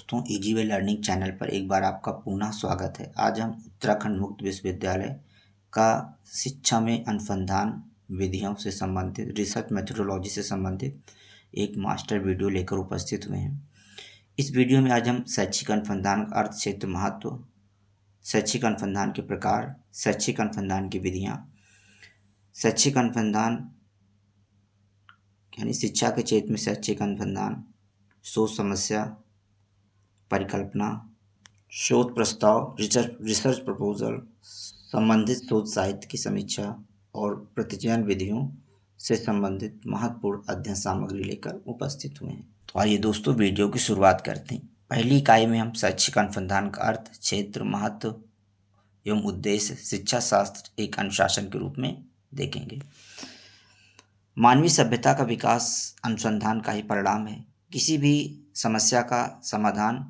दोस्तों, easy way learning channel पर एक बार आपका पुनः स्वागत है। आज हम उत्तराखंड मुक्त विश्वविद्यालय का शिक्षा में अनुसंधान विधियों से संबंधित रिसर्च मेथोडोलॉजी से संबंधित एक मास्टर वीडियो लेकर उपस्थित हुए हैं। इस वीडियो में आज हम शैक्षिक अनुसंधान का अर्थ, क्षेत्र, महत्व, शैक्षिक अनुसंधान के प्रकार, शैक्षिक अनुसंधान की विधियाँ, शैक्षिक अनुसंधान यानी शिक्षा के क्षेत्र में शैक्षिक अनुसंधान, शोध समस्या, परिकल्पना, शोध प्रस्ताव, रिसर्च प्रपोजल, संबंधित शोध साहित्य की समीक्षा और प्रतिचयन विधियों से संबंधित महत्वपूर्ण अध्ययन सामग्री लेकर उपस्थित हुए हैं। तो आइए दोस्तों, वीडियो की शुरुआत करते हैं। पहली इकाई में हम शैक्षिक अनुसंधान का अर्थ, क्षेत्र, महत्व एवं उद्देश्य शिक्षा शास्त्र एक अनुशासन के रूप में देखेंगे। मानवीय सभ्यता का विकास अनुसंधान का ही परिणाम है। किसी भी समस्या का समाधान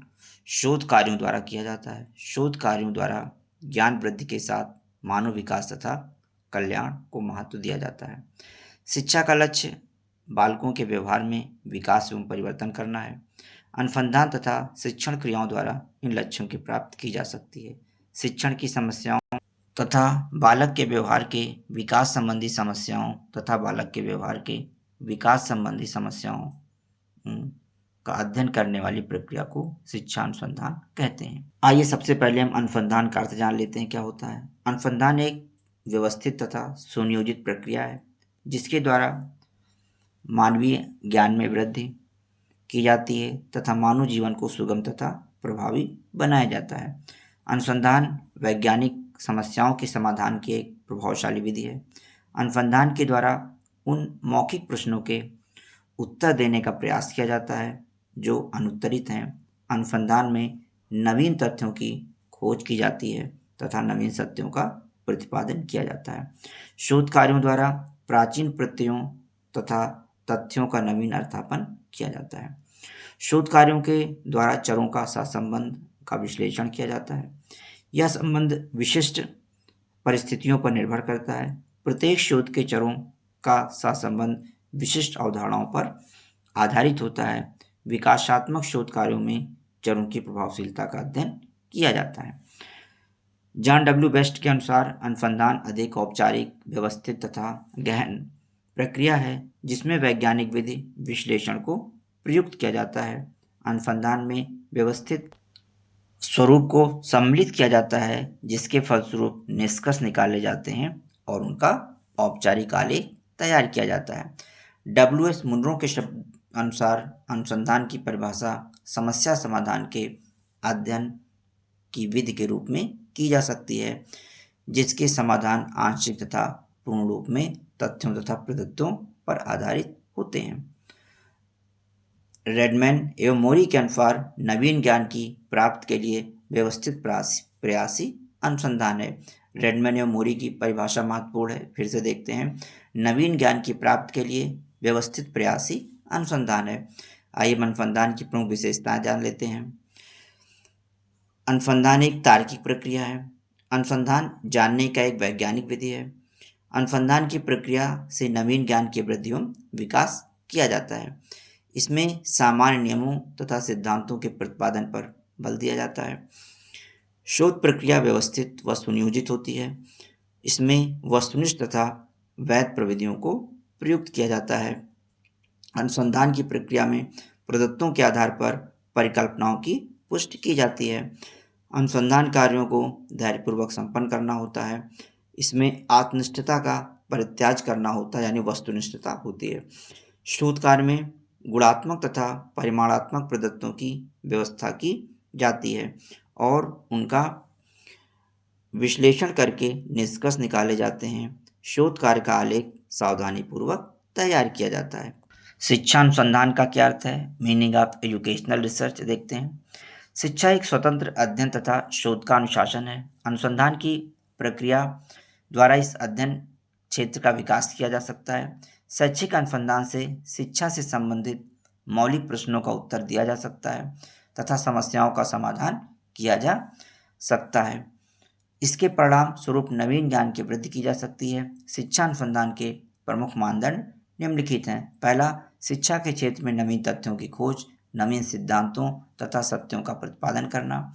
शोध कार्यों द्वारा किया जाता है। शोध कार्यों द्वारा ज्ञान वृद्धि के साथ मानव विकास तथा कल्याण को महत्व दिया जाता है। शिक्षा का लक्ष्य बालकों के व्यवहार में विकास एवं परिवर्तन करना है। अनुसंधान तथा शिक्षण क्रियाओं द्वारा इन लक्ष्यों की प्राप्ति की जा सकती है। शिक्षण की समस्याओं तथा बालक के व्यवहार के विकास संबंधी समस्याओं तथा बालक के व्यवहार के विकास संबंधी समस्याओं का अध्ययन करने वाली प्रक्रिया को शिक्षा अनुसंधान कहते हैं। आइए सबसे पहले हम अनुसंधान का अर्थ जान लेते हैं, क्या होता है। अनुसंधान एक व्यवस्थित तथा सुनियोजित प्रक्रिया है जिसके द्वारा मानवीय ज्ञान में वृद्धि की जाती है तथा मानव जीवन को सुगम तथा प्रभावी बनाया जाता है। अनुसंधान वैज्ञानिक समस्याओं के समाधान की एक प्रभावशाली विधि है। अनुसंधान के द्वारा उन मौखिक प्रश्नों के उत्तर देने का प्रयास किया जाता है जो अनुत्तरित हैं। अनुसंधान में नवीन तथ्यों की खोज की जाती है तथा नवीन सत्यों का प्रतिपादन किया जाता है। शोध कार्यों द्वारा प्राचीन प्रत्ययों तथा तथ्यों का नवीन अर्थापन किया जाता है। शोध कार्यों के द्वारा चरों का सहसंबंध का विश्लेषण किया जाता है। यह संबंध विशिष्ट परिस्थितियों पर निर्भर करता है। प्रत्येक शोध के चरों का सहसंबंध विशिष्ट अवधारणाओं पर आधारित होता है। विकासात्मक शोध कार्यों में चरों की प्रभावशीलता का अध्ययन किया जाता है। जॉन डब्ल्यू बेस्ट के अनुसार अनुसंधान अधिक औपचारिक, व्यवस्थित तथा गहन प्रक्रिया है जिसमें वैज्ञानिक विधि विश्लेषण को प्रयुक्त किया जाता है। अनुसंधान में व्यवस्थित स्वरूप को सम्मिलित किया जाता है जिसके फलस्वरूप निष्कर्ष निकाले जाते हैं और उनका औपचारिक आलेख तैयार किया जाता है। डब्ल्यू.एस. मुनरो के शब्द अनुसार अनुसंधान की परिभाषा समस्या समाधान के अध्ययन की विधि के रूप में की जा सकती है जिसके समाधान आंशिक तथा पूर्ण रूप में तथ्यों तथा प्रदत्तों पर आधारित होते हैं। रेडमैन एवं मोरी के अनुसार नवीन ज्ञान की प्राप्ति के लिए व्यवस्थित प्रयासी अनुसंधान है। रेडमैन एवं मोरी की परिभाषा महत्वपूर्ण है। फिर से देखते हैं। नवीन ज्ञान की प्राप्ति के लिए व्यवस्थित प्रयासी अनुसंधान है। आइए अनुसंधान की प्रमुख विशेषताएं जान लेते हैं। अनुसंधान एक तार्किक प्रक्रिया है। अनुसंधान जानने का एक वैज्ञानिक विधि है। अनुसंधान की प्रक्रिया से नवीन ज्ञान की वृद्धि एवं विकास किया जाता है। इसमें सामान्य नियमों तथा सिद्धांतों के प्रतिपादन पर बल दिया जाता है। शोध प्रक्रिया व्यवस्थित व सुनियोजित होती है। इसमें वस्तुनिष्ठ तथा वैध प्रविधियों को प्रयुक्त किया जाता है। अनुसंधान की प्रक्रिया में प्रदत्तों के आधार पर परिकल्पनाओं की पुष्टि की जाती है। अनुसंधान कार्यों को धैर्यपूर्वक संपन्न करना होता है। इसमें आत्मनिष्ठता का परित्याग करना होता है यानी वस्तुनिष्ठता होती है। शोध कार्य में गुणात्मक तथा परिमाणात्मक प्रदत्तों की व्यवस्था की जाती है और उनका विश्लेषण करके निष्कर्ष निकाले जाते हैं। शोध कार्य का आलेख सावधानीपूर्वक तैयार किया जाता है। शिक्षा अनुसंधान का क्या अर्थ है? मीनिंग ऑफ एजुकेशनल रिसर्च देखते हैं। शिक्षा एक स्वतंत्र अध्ययन तथा शोध का अनुशासन है। अनुसंधान की प्रक्रिया द्वारा इस अध्ययन क्षेत्र का विकास किया जा सकता है। शैक्षिक अनुसंधान से शिक्षा से संबंधित मौलिक प्रश्नों का उत्तर दिया जा सकता है तथा समस्याओं का समाधान किया जा सकता है। इसके परिणाम स्वरूप नवीन ज्ञान की वृद्धि की जा सकती है। शिक्षा अनुसंधान के प्रमुख मानदंड निम्नलिखित हैं। पहला, शिक्षा के क्षेत्र में नवीन तथ्यों की खोज। नवीन सिद्धांतों तथा सत्यों का प्रतिपादन करना,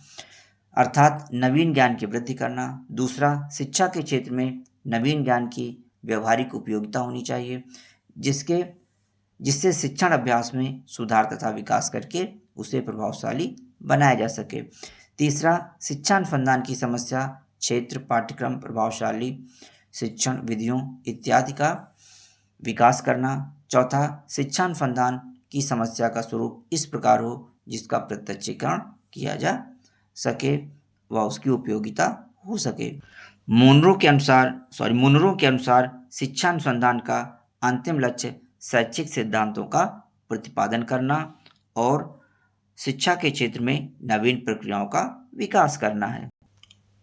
अर्थात नवीन ज्ञान की वृद्धि करना। दूसरा, शिक्षा के क्षेत्र में नवीन ज्ञान की व्यवहारिक उपयोगिता होनी चाहिए, जिससे शिक्षण अभ्यास में सुधार तथा विकास करके उसे प्रभावशाली बनाया जा सके। तीसरा, शिक्षा अनुसंधान की समस्या क्षेत्र, पाठ्यक्रम, प्रभावशाली शिक्षण विधियों इत्यादि का विकास करना। चौथा, शिक्षा अनुसंधान की समस्या का स्वरूप इस प्रकार हो जिसका प्रत्यक्षीकरण किया जा सके व उसकी उपयोगिता हो सके। मुनरो के अनुसार शिक्षा अनुसंधान का अंतिम लक्ष्य शैक्षिक सिद्धांतों का प्रतिपादन करना और शिक्षा के क्षेत्र में नवीन प्रक्रियाओं का विकास करना है।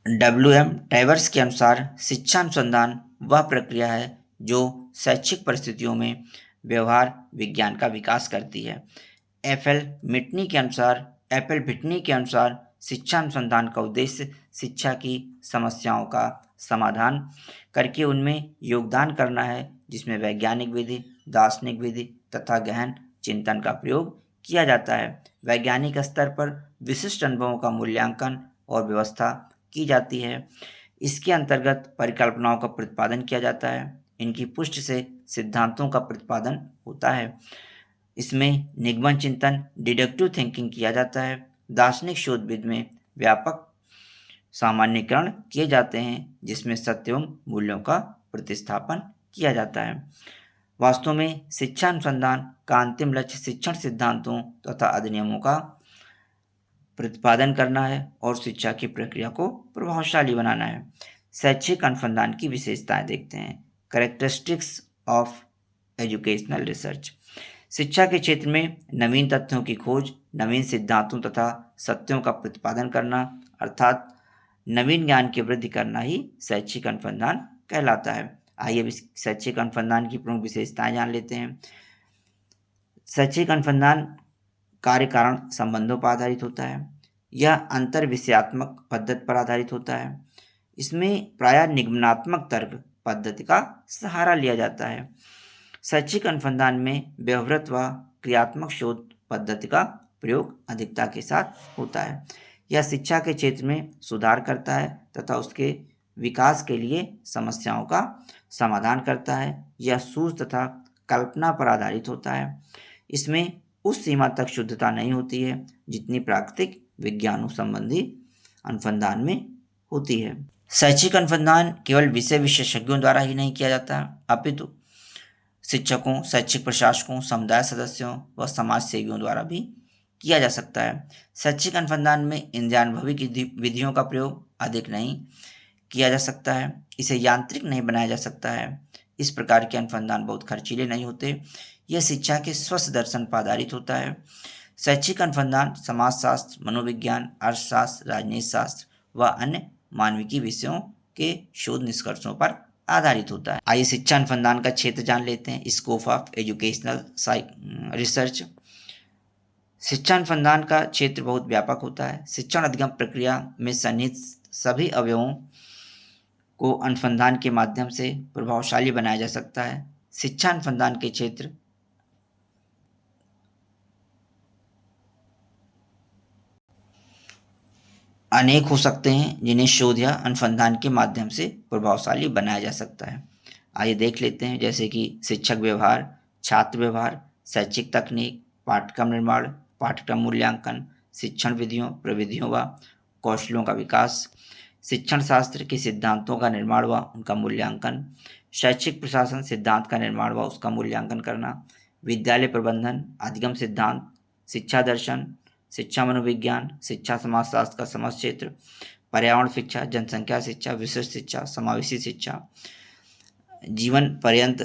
W.M. टाइवर्स के अनुसार शिक्षा अनुसंधान वह प्रक्रिया है जो शैक्षिक परिस्थितियों में व्यवहार विज्ञान का विकास करती है। एपल भिटनी के अनुसार शिक्षा अनुसंधान का उद्देश्य शिक्षा की समस्याओं का समाधान करके उनमें योगदान करना है, जिसमें वैज्ञानिक विधि, दार्शनिक विधि तथा गहन चिंतन का प्रयोग किया जाता है। वैज्ञानिक स्तर पर विशिष्ट अनुभवों का मूल्यांकन और व्यवस्था की जाती है। इसके अंतर्गत परिकल्पनाओं का प्रतिपादन किया जाता है। इनकी पुष्टि से सिद्धांतों का प्रतिपादन होता है। इसमें निगमन चिंतन, डिडक्टिव थिंकिंग किया जाता है। दार्शनिक शोध विधि में व्यापक सामान्यीकरण किए जाते हैं, जिसमें सत्य एवं मूल्यों का प्रतिस्थापन किया जाता है। वास्तव में शिक्षा अनुसंधान का अंतिम लक्ष्य शिक्षण सिद्धांतों तथा अधिनियमों का प्रतिपादन करना है और शिक्षा की प्रक्रिया को प्रभावशाली बनाना है। शैक्षिक अनुसंधान की विशेषताएं देखते हैं। Characteristics of educational research. शिक्षा के क्षेत्र में नवीन तथ्यों की खोज, नवीन सिद्धांतों तथा सत्यों का प्रतिपादन करना, अर्थात नवीन ज्ञान की वृद्धि करना ही शैक्षिक अनुसंधान कहलाता है। आइए अब शैक्षिक अनुसंधान की प्रमुख विशेषताएं जान लेते हैं। शैक्षिक अनुसंधान कार्य कारण संबंधों पर आधारित होता है। यह अंतर विषयात्मक पद्धति पर आधारित होता है। इसमें प्रायः निगमनात्मक तर्क पद्धति का सहारा लिया जाता है। शैक्षिक अनुसंधान में व्यवहारिक व क्रियात्मक शोध पद्धति का प्रयोग अधिकता के साथ होता है। यह शिक्षा के क्षेत्र में सुधार करता है तथा उसके विकास के लिए समस्याओं का समाधान करता है। यह सूझ तथा कल्पना पर आधारित होता है। इसमें उस सीमा तक शुद्धता नहीं होती है जितनी प्राकृतिक विज्ञानों संबंधी अनुसंधान में होती है। शैक्षिक अनुसंधान केवल विषय विशेषज्ञों द्वारा ही नहीं किया जाता, अपितु शिक्षकों, शैक्षिक प्रशासकों, समुदाय सदस्यों व समाज सेवियों द्वारा भी किया जा सकता है। शैक्षिक अनुसंधान में इंद्रियानुभवी की विधियों का प्रयोग अधिक नहीं किया जा सकता है। इसे यांत्रिक नहीं बनाया जा सकता है। इस प्रकार के अनुसंधान बहुत खर्चीले नहीं होते। यह शिक्षा के स्वस्थ दर्शन पर आधारित होता है। शैक्षिक अनुसंधान समाजशास्त्र, मनोविज्ञान, अर्थशास्त्र, राजनीति शास्त्र व अन्य मानविकी विषयों के शोध निष्कर्षों पर आधारित होता है। आइए शिक्षा अनुसंधान का क्षेत्र जान लेते हैं। Scope of educational research. शिक्षा अनुसंधान का क्षेत्र बहुत व्यापक होता है। शिक्षण अधिगम प्रक्रिया में सन्निहित सभी अवयवों को अनुसंधान के माध्यम से प्रभावशाली बनाया जा सकता है। शिक्षा अनुसंधान के क्षेत्र अनेक हो सकते हैं जिन्हें शोध या अनुसंधान के माध्यम से प्रभावशाली बनाया जा सकता है। आइए देख लेते हैं, जैसे कि शिक्षक व्यवहार, छात्र व्यवहार, शैक्षिक तकनीक, पाठ्यक्रम निर्माण, पाठ्यक्रम मूल्यांकन, शिक्षण विधियों, प्रविधियों व कौशलों का विकास, शिक्षण शास्त्र के सिद्धांतों का निर्माण व उनका मूल्यांकन, शैक्षिक प्रशासन सिद्धांत का निर्माण व उसका मूल्यांकन करना, विद्यालय प्रबंधन, अधिगम सिद्धांत, शिक्षा दर्शन, शिक्षा मनोविज्ञान, शिक्षा समाजशास्त्र का समझ क्षेत्र, पर्यावरण शिक्षा, जनसंख्या शिक्षा, विशिष्ट शिक्षा, समावेशी शिक्षा, जीवन पर्यंत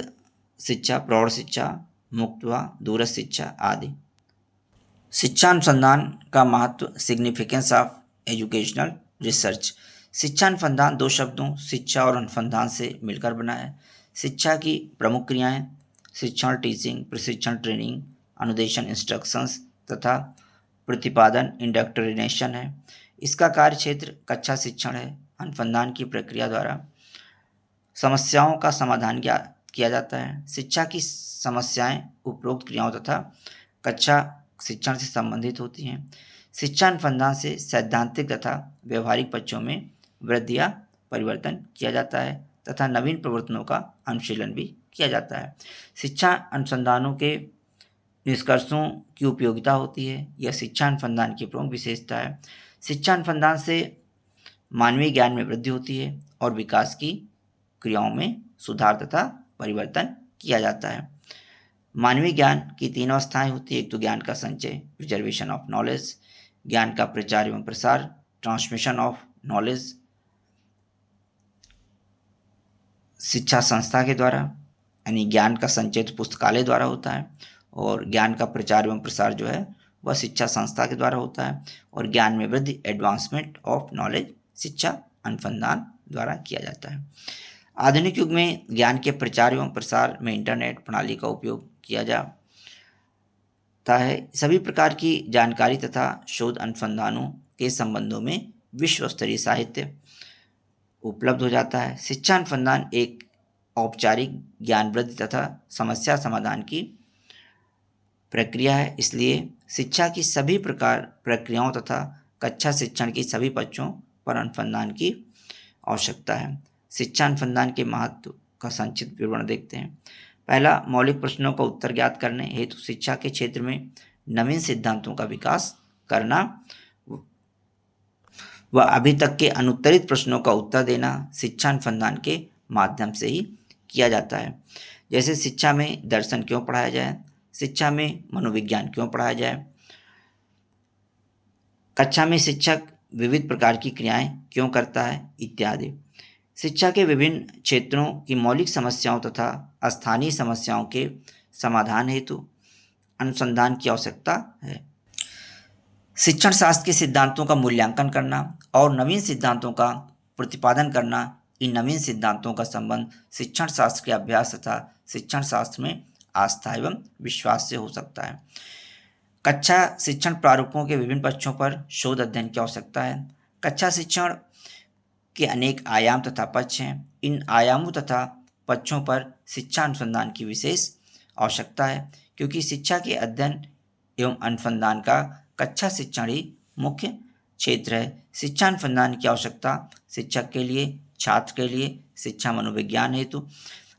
शिक्षा, प्रौढ़ शिक्षा, मुक्त व दूरस्थ शिक्षा आदि। शिक्षा अनुसंधान का महत्व, सिग्निफिकेंस ऑफ एजुकेशनल रिसर्च। शिक्षा अनुसंधान दो शब्दों शिक्षा और अनुसंधान से मिलकर बना है। शिक्षा की प्रमुख क्रियाएं शिक्षण, टीचिंग, प्रशिक्षण, ट्रेनिंग, अनुदेशन, इंस्ट्रक्शंस तथा प्रतिपादन, इंडक्ट्रिनेशन है। इसका कार्य क्षेत्र कक्षा शिक्षण है। अनुसंधान की प्रक्रिया द्वारा समस्याओं का समाधान किया जाता है। शिक्षा की समस्याएं उपरोक्त क्रियाओं तथा कक्षा शिक्षण से संबंधित होती हैं। शिक्षा अनुसंधान से सैद्धांतिक तथा व्यवहारिक पक्षों में वृद्धि या परिवर्तन किया जाता है तथा नवीन प्रवर्तनों का अनुशीलन भी किया जाता है। शिक्षा अनुसंधानों के निष्कर्षों की उपयोगिता होती है। यह शिक्षा अनुसंधान की प्रमुख विशेषता है। शिक्षा अनुसंधान से मानवीय ज्ञान में वृद्धि होती है और विकास की क्रियाओं में सुधार तथा परिवर्तन किया जाता है। मानवीय ज्ञान की 3 अवस्थाएं होती है। एक तो ज्ञान का संचय, प्रिजर्वेशन ऑफ नॉलेज, ज्ञान का प्रचार एवं प्रसार, ट्रांसमिशन ऑफ नॉलेज, शिक्षा संस्था के द्वारा, यानी ज्ञान का संचय तो पुस्तकालय द्वारा होता है और ज्ञान का प्रचार एवं प्रसार जो है वह शिक्षा संस्था के द्वारा होता है। और ज्ञान में वृद्धि, एडवांसमेंट ऑफ नॉलेज, शिक्षा अनुसंधान द्वारा किया जाता है। आधुनिक युग में ज्ञान के प्रचार एवं प्रसार में इंटरनेट प्रणाली का उपयोग किया जाता है। सभी प्रकार की जानकारी तथा शोध अनुसंधानों के संबंधों में विश्व स्तरीय साहित्य उपलब्ध हो जाता है। शिक्षा अनुसंधान एक औपचारिक ज्ञान वृद्धि तथा समस्या समाधान की प्रक्रिया है। इसलिए शिक्षा की सभी प्रकार प्रक्रियाओं तथा कक्षा शिक्षण की सभी पक्षों पर अनुसंधान की आवश्यकता है। शिक्षा अनुसंधान के महत्व का संक्षिप्त विवरण देखते हैं। पहला, मौलिक प्रश्नों का उत्तर ज्ञात करने हेतु शिक्षा के क्षेत्र में नवीन सिद्धांतों का विकास करना व अभी तक के अनुत्तरित प्रश्नों का उत्तर देना शिक्षा अनुसंधान के माध्यम से ही किया जाता है। जैसे शिक्षा में दर्शन क्यों पढ़ाया जाए, शिक्षा में मनोविज्ञान क्यों पढ़ाया जाए, कक्षा में शिक्षक विविध प्रकार की क्रियाएं क्यों करता है इत्यादि। शिक्षा के विभिन्न क्षेत्रों की मौलिक समस्याओं तथा स्थानीय समस्याओं के समाधान हेतु अनुसंधान की आवश्यकता है। शिक्षण शास्त्र के सिद्धांतों का मूल्यांकन करना और नवीन सिद्धांतों का प्रतिपादन करना, इन नवीन सिद्धांतों का संबंध शिक्षण शास्त्र के अभ्यास तथा शिक्षण शास्त्र में आस्था एवं विश्वास से हो सकता है। कक्षा शिक्षण प्रारूपों के विभिन्न पक्षों पर शोध अध्ययन की आवश्यकता है। कक्षा शिक्षण के अनेक आयाम तथा पक्ष हैं। इन आयामों तथा पक्षों पर शिक्षा अनुसंधान की विशेष आवश्यकता है, क्योंकि शिक्षा के अध्ययन एवं अनुसंधान का कक्षा शिक्षण ही मुख्य क्षेत्र है। शिक्षा अनुसंधान की आवश्यकता शिक्षक के लिए, छात्र के लिए, शिक्षा मनोविज्ञान हेतु,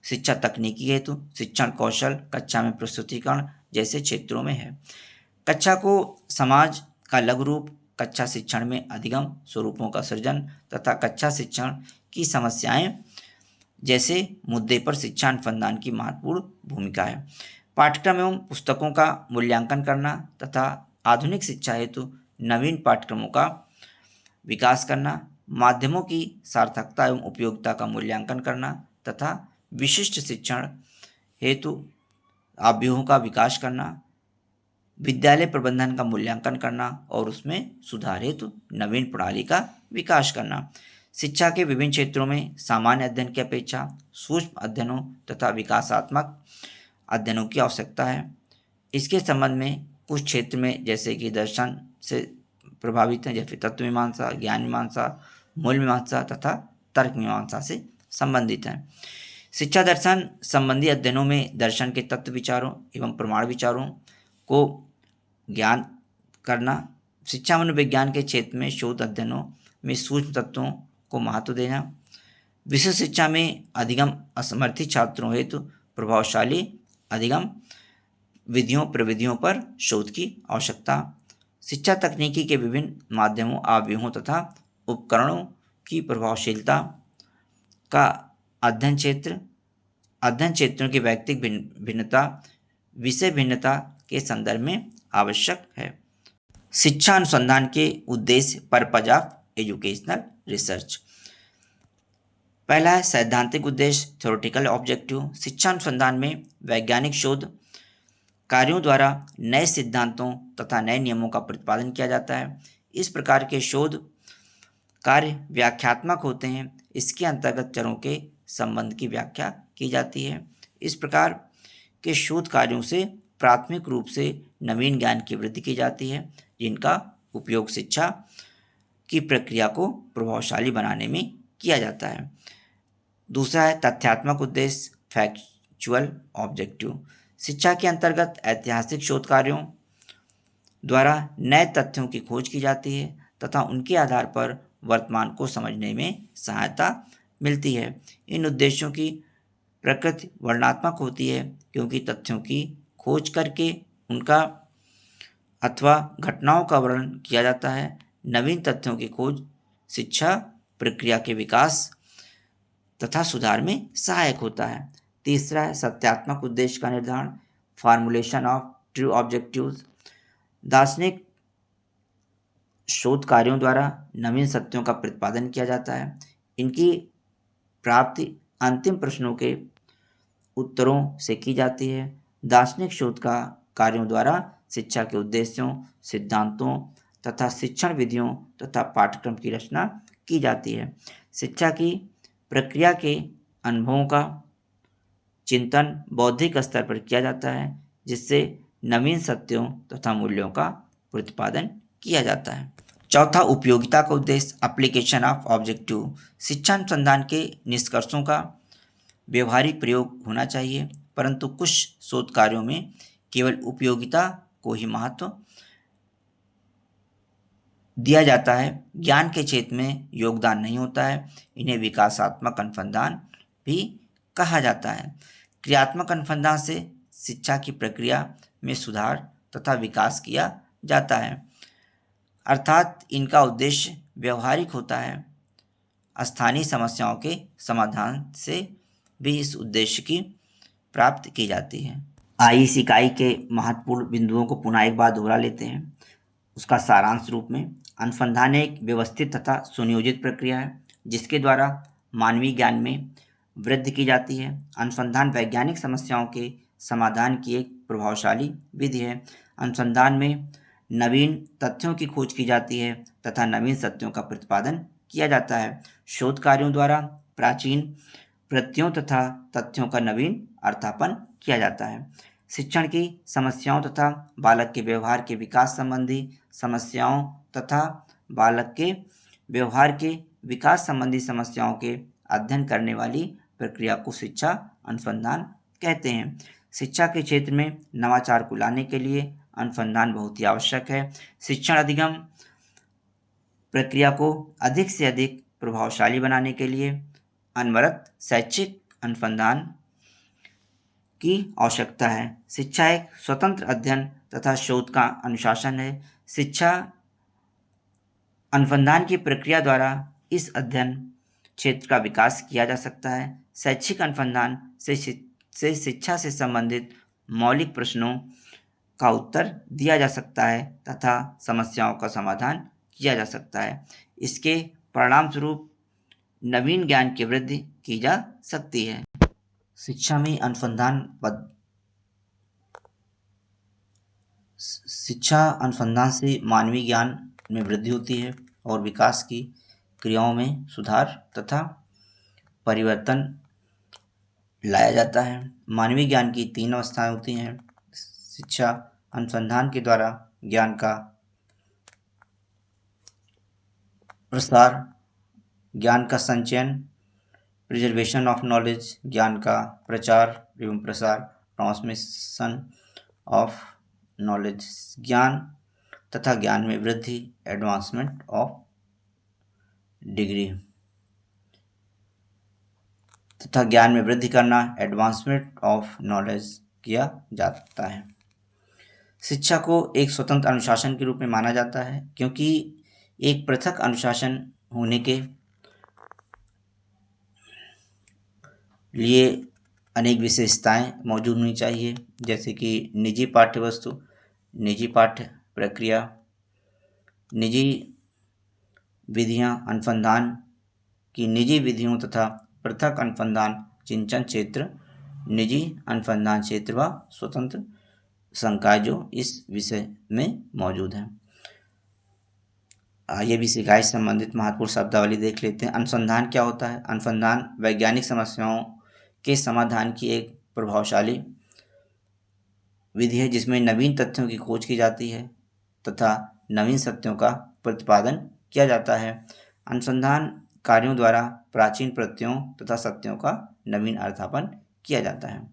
शिक्षा तकनीकी हेतु, शिक्षण कौशल, कक्षा में प्रस्तुतिकरण जैसे क्षेत्रों में है। कक्षा को समाज का लघु रूप, कक्षा शिक्षण में अधिगम स्वरूपों का सृजन तथा कक्षा शिक्षण की समस्याएं जैसे मुद्दे पर शिक्षा अनुसंधान की महत्वपूर्ण भूमिका है। पाठ्यक्रम एवं पुस्तकों का मूल्यांकन करना तथा आधुनिक शिक्षा हेतु नवीन पाठ्यक्रमों का विकास करना, माध्यमों की सार्थकता एवं उपयोगिता का मूल्यांकन करना तथा विशिष्ट शिक्षण हेतु अवयवों का विकास करना, विद्यालय प्रबंधन का मूल्यांकन करना और उसमें सुधार हेतु नवीन प्रणाली का विकास करना। शिक्षा के विभिन्न क्षेत्रों में सामान्य अध्ययन की अपेक्षा सूक्ष्म अध्ययनों तथा विकासात्मक अध्ययनों की आवश्यकता है। इसके संबंध में कुछ क्षेत्र में जैसे कि दर्शन से प्रभावित हैं, जैसे तत्व मीमांसा, ज्ञान मीमांसा, मूल मीमांसा तथा तर्क मीमांसा से संबंधित हैं। शिक्षा दर्शन संबंधी अध्ययनों में दर्शन के तत्व विचारों एवं प्रमाण विचारों को ज्ञान करना, शिक्षा मनोविज्ञान के क्षेत्र में शोध अध्ययनों में सूक्ष्म तत्वों को महत्व देना, विशेष शिक्षा में अधिगम असमर्थित छात्रों हेतु प्रभावशाली अधिगम विधियों प्रविधियों पर शोध की आवश्यकता, शिक्षा तकनीकी के विभिन्न माध्यमों, अवयवों तथा उपकरणों की प्रभावशीलता का अध्ययन क्षेत्रों की व्यक्तिगत भिन्नता, विषय भिन्नता के संदर्भ में आवश्यक है। शिक्षा अनुसंधान के उद्देश्य, पर्पज ऑफ एजुकेशनल रिसर्च। पहला है सैद्धांतिक उद्देश्य, थ्योरेटिकल ऑब्जेक्टिव। शिक्षा अनुसंधान में वैज्ञानिक शोध कार्यों द्वारा नए सिद्धांतों तथा नए नियमों का प्रतिपादन किया जाता है। इस प्रकार के शोध कार्य व्याख्यात्मक होते हैं। इसके अंतर्गत चरों के संबंध की व्याख्या की जाती है। इस प्रकार के शोध कार्यों से प्राथमिक रूप से नवीन ज्ञान की वृद्धि की जाती है, जिनका उपयोग शिक्षा की प्रक्रिया को प्रभावशाली बनाने में किया जाता है। दूसरा है तथ्यात्मक उद्देश्य, फैक्चुअल ऑब्जेक्टिव। शिक्षा के अंतर्गत ऐतिहासिक शोध कार्यों द्वारा नए तथ्यों की खोज की जाती है तथा उनके आधार पर वर्तमान को समझने में सहायता मिलती है। इन उद्देश्यों की प्रकृति वर्णनात्मक होती है क्योंकि तथ्यों की खोज करके उनका अथवा घटनाओं का वर्णन किया जाता है। नवीन तथ्यों की खोज शिक्षा प्रक्रिया के विकास तथा सुधार में सहायक होता है। तीसरा है सत्यात्मक उद्देश्य का निर्धारण, फॉर्मुलेशन ऑफ ट्रू ऑब्जेक्टिव्स। दार्शनिक शोध कार्यों द्वारा नवीन सत्यों का प्रतिपादन किया जाता है। इनकी प्राप्ति अंतिम प्रश्नों के उत्तरों से की जाती है। दार्शनिक शोध का कार्यों द्वारा शिक्षा के उद्देश्यों, सिद्धांतों तथा शिक्षण विधियों तथा पाठ्यक्रम की रचना की जाती है। शिक्षा की प्रक्रिया के अनुभवों का चिंतन बौद्धिक स्तर पर किया जाता है जिससे नवीन सत्यों तथा मूल्यों का प्रतिपादन किया जाता है। चौथा उपयोगिता का उद्देश्य, एप्लीकेशन ऑफ ऑब्जेक्टिव। शिक्षा अनुसंधान के निष्कर्षों का व्यवहारिक प्रयोग होना चाहिए, परंतु कुछ शोध कार्यों में केवल उपयोगिता को ही महत्व दिया जाता है। ज्ञान के क्षेत्र में योगदान नहीं होता है। इन्हें विकासात्मक अनुसंधान भी कहा जाता है। क्रियात्मक अनुसंधान से शिक्षा की प्रक्रिया में सुधार तथा विकास किया जाता है, अर्थात इनका उद्देश्य व्यवहारिक होता है। स्थानीय समस्याओं के समाधान से भी इस उद्देश्य की प्राप्ति की जाती है। आइए इस इकाई के महत्वपूर्ण बिंदुओं को पुनः एक बार दोहरा लेते हैं। उसका सारांश रूप में, अनुसंधान एक व्यवस्थित तथा सुनियोजित प्रक्रिया है जिसके द्वारा मानवीय ज्ञान में वृद्धि की जाती है। अनुसंधान वैज्ञानिक समस्याओं के समाधान की एक प्रभावशाली विधि है। अनुसंधान में नवीन तथ्यों की खोज की जाती है तथा नवीन सत्यों का प्रतिपादन किया जाता है। शोध कार्यों द्वारा प्राचीन प्रत्ययों तथा तथ्यों का नवीन अर्थापन किया जाता है। शिक्षण की समस्याओं तथा बालक के व्यवहार के विकास संबंधी समस्याओं तथा बालक के व्यवहार के विकास संबंधी समस्याओं के अध्ययन करने वाली प्रक्रिया को शिक्षा अनुसंधान कहते हैं। शिक्षा के क्षेत्र में नवाचार को लाने के लिए अनुसंधान बहुत ही आवश्यक है। शिक्षण अधिगम प्रक्रिया को अधिक से अधिक प्रभावशाली बनाने के लिए अनवरत शैक्षिक अनुसंधान की आवश्यकता है। शिक्षा एक स्वतंत्र अध्ययन तथा शोध का अनुशासन है। शिक्षा अनुसंधान की प्रक्रिया द्वारा इस अध्ययन क्षेत्र का विकास किया जा सकता है। शैक्षिक अनुसंधान से शिक्षा से संबंधित मौलिक प्रश्नों का उत्तर दिया जा सकता है तथा समस्याओं का समाधान किया जा सकता है। इसके परिणाम स्वरूप नवीन ज्ञान की वृद्धि की जा सकती है। शिक्षा में अनुसंधान से मानवीय ज्ञान में वृद्धि होती है और विकास की क्रियाओं में सुधार तथा परिवर्तन लाया जाता है। मानवीय ज्ञान की 3 अवस्थाएं होती हैं। शिक्षा अनुसंधान के द्वारा ज्ञान का प्रसार, ज्ञान का संचयन, प्रिजर्वेशन ऑफ नॉलेज, ज्ञान का प्रचार एवं प्रसार, ट्रांसमिशन ऑफ नॉलेज, ज्ञान तथा ज्ञान में वृद्धि, एडवांसमेंट ऑफ डिग्री तथा ज्ञान में वृद्धि करना, एडवांसमेंट ऑफ नॉलेज किया जाता है। शिक्षा को एक स्वतंत्र अनुशासन के रूप में माना जाता है क्योंकि एक पृथक अनुशासन होने के लिए अनेक विशेषताएं मौजूद होनी चाहिए, जैसे कि निजी पाठ्यवस्तु, निजी पाठ्य प्रक्रिया, निजी विधियां, अनुसंधान की निजी विधियों तथा पृथक अनुसंधान चिंतन क्षेत्र, निजी अनुसंधान क्षेत्र व स्वतंत्र संकाय जो इस विषय में मौजूद हैं। आइए भी इकाई से संबंधित महत्वपूर्ण शब्दावली देख लेते हैं। अनुसंधान क्या होता है? अनुसंधान वैज्ञानिक समस्याओं के समाधान की एक प्रभावशाली विधि है जिसमें नवीन तथ्यों की खोज की जाती है तथा नवीन सत्यों का प्रतिपादन किया जाता है। अनुसंधान कार्यों द्वारा प्राचीन प्रत्ययों तथा सत्यों का नवीन अर्थापन किया जाता है।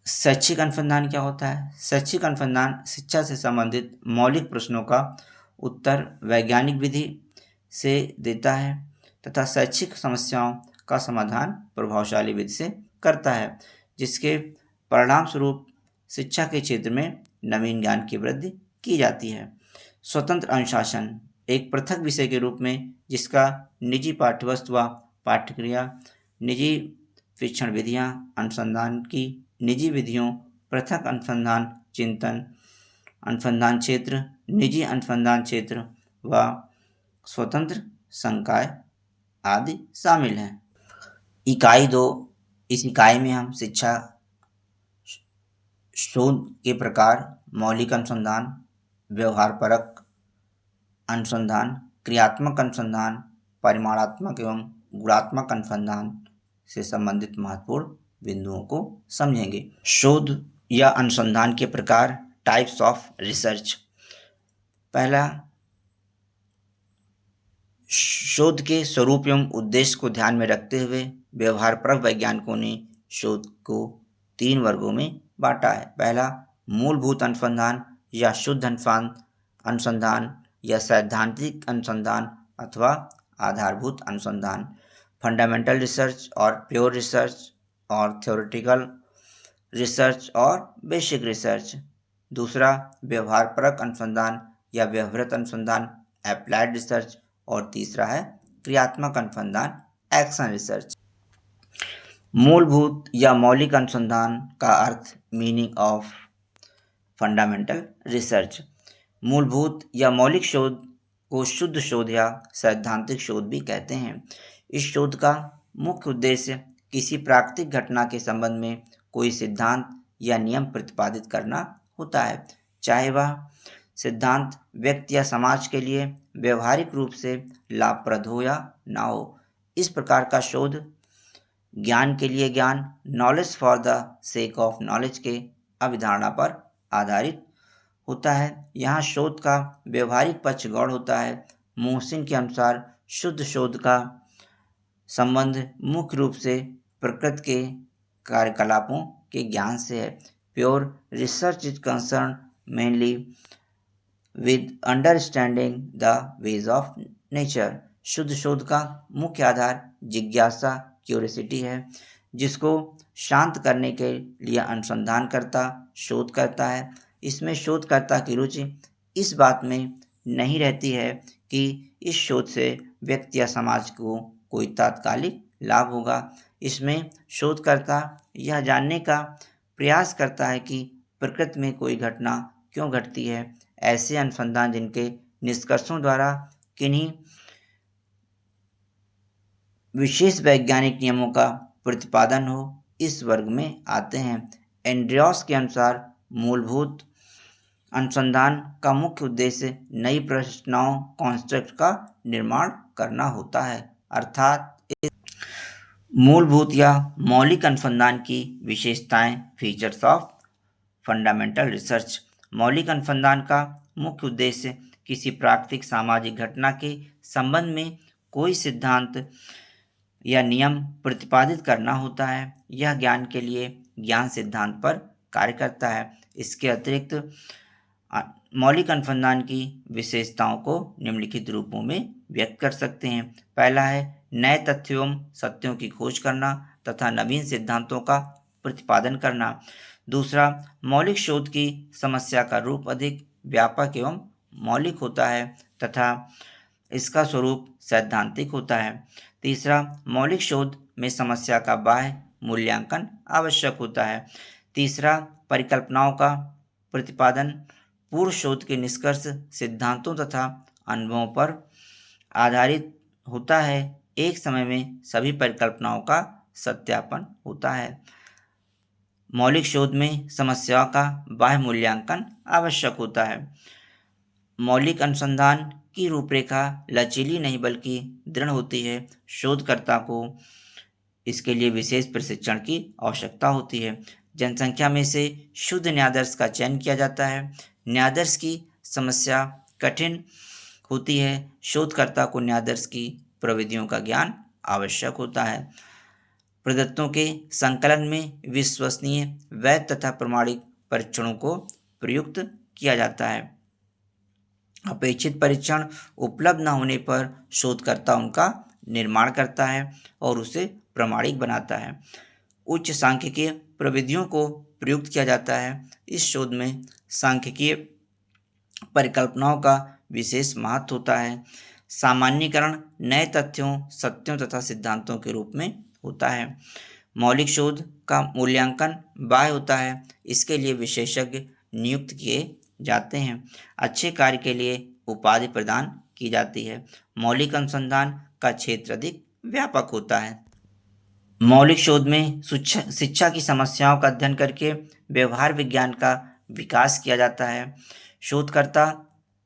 शैक्षिक अनुसंधान क्या होता है? शैक्षिक अनुसंधान शिक्षा से संबंधित मौलिक प्रश्नों का उत्तर वैज्ञानिक विधि से देता है तथा शैक्षिक समस्याओं का समाधान प्रभावशाली विधि से करता है, जिसके परिणाम स्वरूप शिक्षा के क्षेत्र में नवीन ज्ञान की वृद्धि की जाती है। स्वतंत्र अनुशासन एक पृथक विषय के रूप में जिसका निजी पाठ्यवस्तु व पाठ्यक्रिया, निजी शिक्षण विधियाँ, अनुसंधान की निजी विधियों, पृथक अनुसंधान चिंतन, अनुसंधान क्षेत्र, निजी अनुसंधान क्षेत्र व स्वतंत्र संकाय आदि शामिल हैं। इकाई 2, इस इकाई में हम शिक्षा शोध के प्रकार, मौलिक अनुसंधान, व्यवहारपरक अनुसंधान, क्रियात्मक अनुसंधान, परिमाणात्मक एवं गुणात्मक अनुसंधान से संबंधित महत्वपूर्ण बिंदुओं को समझेंगे। शोध या अनुसंधान के प्रकार, टाइप्स ऑफ रिसर्च। पहला, शोध के स्वरूप एवं उद्देश्य को ध्यान में रखते हुए व्यवहारपरक वैज्ञानिकों ने शोध को 3 वर्गों में बांटा है। पहला, मूलभूत अनुसंधान या शुद्ध अनुसंधान या सैद्धांतिक अनुसंधान अथवा आधारभूत अनुसंधान, फंडामेंटल रिसर्च और प्योर रिसर्च और थ्योरेटिकल रिसर्च और बेसिक रिसर्च। दूसरा, व्यवहारपरक अनुसंधान या व्यवहारिक अनुसंधान, एप्लाइड रिसर्च। और तीसरा है क्रियात्मक अनुसंधान, एक्शन रिसर्च। मूलभूत या मौलिक अनुसंधान का अर्थ, मीनिंग ऑफ फंडामेंटल रिसर्च। मूलभूत या मौलिक शोध को शुद्ध शोध या सैद्धांतिक शोध भी कहते हैं। इस शोध का मुख्य उद्देश्य किसी प्राकृतिक घटना के संबंध में कोई सिद्धांत या नियम प्रतिपादित करना होता है, चाहे वह सिद्धांत व्यक्ति या समाज के लिए व्यवहारिक रूप से लाभप्रद हो या ना हो। इस प्रकार का शोध ज्ञान के लिए ज्ञान, knowledge for the sake of knowledge के अवधारणा पर आधारित होता है। यहाँ शोध का व्यवहारिक पक्ष गौण होता है। मोहसिन के अनुसार शुद्ध शोध का संबंध मुख्य रूप से प्रकृति के कार्यकलापों के ज्ञान से है। Pure research is concern mainly with understanding the ways of nature. शुद्ध शोध का मुख्य आधार जिज्ञासा, क्यूरियोसिटी है, जिसको शांत करने के लिए अनुसंधानकर्ता शोध करता है। इसमें शोधकर्ता की रुचि इस बात में नहीं रहती है कि इस शोध से व्यक्ति या समाज को कोई तात्कालिक लाभ होगा। इसमें शोधकर्ता यह जानने का प्रयास करता है कि प्रकृति में कोई घटना क्यों घटती है। ऐसे अनुसंधान जिनके निष्कर्षों द्वारा किन्हीं विशेष वैज्ञानिक नियमों का प्रतिपादन हो, इस वर्ग में आते हैं। एंड्रियस के अनुसार मूलभूत अनुसंधान का मुख्य उद्देश्य नई प्रश्नाओं, कॉन्सेप्ट का निर्माण करना होता है। अर्थात मूलभूत या मौलिक अनुसंधान की विशेषताएं, फीचर्स ऑफ फंडामेंटल रिसर्च। मौलिक अनुसंधान का मुख्य उद्देश्य किसी प्राकृतिक सामाजिक घटना के संबंध में कोई सिद्धांत या नियम प्रतिपादित करना होता है। यह ज्ञान के लिए ज्ञान सिद्धांत पर कार्य करता है। इसके अतिरिक्त मौलिक अनुसंधान की विशेषताओं को निम्नलिखित रूपों में व्यक्त कर सकते हैं। पहला है नए तथ्यों सत्यों की खोज करना तथा नवीन सिद्धांतों का प्रतिपादन करना। दूसरा, मौलिक शोध की समस्या का रूप अधिक व्यापक एवं मौलिक होता है तथा इसका स्वरूप सैद्धांतिक होता है। तीसरा, मौलिक शोध में समस्या का बाह्य मूल्यांकन आवश्यक होता है। तीसरा, परिकल्पनाओं का प्रतिपादन पूर्व शोध के निष्कर्ष, सिद्धांतों तथा अनुभवों पर आधारित होता है। एक समय में सभी परिकल्पनाओं का सत्यापन होता है। मौलिक शोध में समस्याओं का बाह्य मूल्यांकन आवश्यक होता है। मौलिक अनुसंधान की रूपरेखा लचीली नहीं बल्कि दृढ़ होती है। शोधकर्ता को इसके लिए विशेष प्रशिक्षण की आवश्यकता होती है। जनसंख्या में से शुद्ध न्यायादर्श का चयन किया जाता है। न्यायादर्श की समस्या कठिन होती है। शोधकर्ता को न्यायादर्श की प्रविधियों का ज्ञान आवश्यक होता है। प्रदत्तों के संकलन में विश्वसनीय, वैध तथा प्रमाणिक परीक्षणों को प्रयुक्त किया जाता है। अपेक्षित परीक्षण उपलब्ध न होने पर शोधकर्ता उनका निर्माण करता है और उसे प्रमाणिक बनाता है। उच्च सांख्यिकीय प्रविधियों को प्रयुक्त किया जाता है। इस शोध में सांख्यिकीय परिकल्पनाओं का विशेष महत्व होता है। सामान्यीकरण नए तथ्यों, सत्यों तथा सिद्धांतों के रूप में होता है। मौलिक शोध का मूल्यांकन बाह्य होता है। इसके लिए विशेषज्ञ नियुक्त किए जाते हैं। अच्छे कार्य के लिए उपाधि प्रदान की जाती है। मौलिक अनुसंधान का क्षेत्र अधिक व्यापक होता है। मौलिक शोध में शिक्षा की समस्याओं का अध्ययन करके व्यवहार विज्ञान का विकास किया जाता है। शोधकर्ता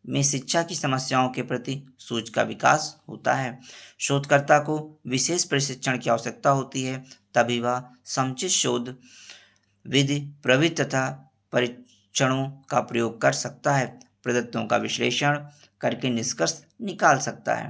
में शिक्षा की समस्याओं के प्रति सोच का विकास होता है। शोधकर्ता को विशेष प्रशिक्षण की आवश्यकता होती है, तभी वह समुचित शोध विधि, प्रविधि तथा परीक्षणों का प्रयोग कर सकता है, प्रदत्तों का विश्लेषण करके निष्कर्ष निकाल सकता है।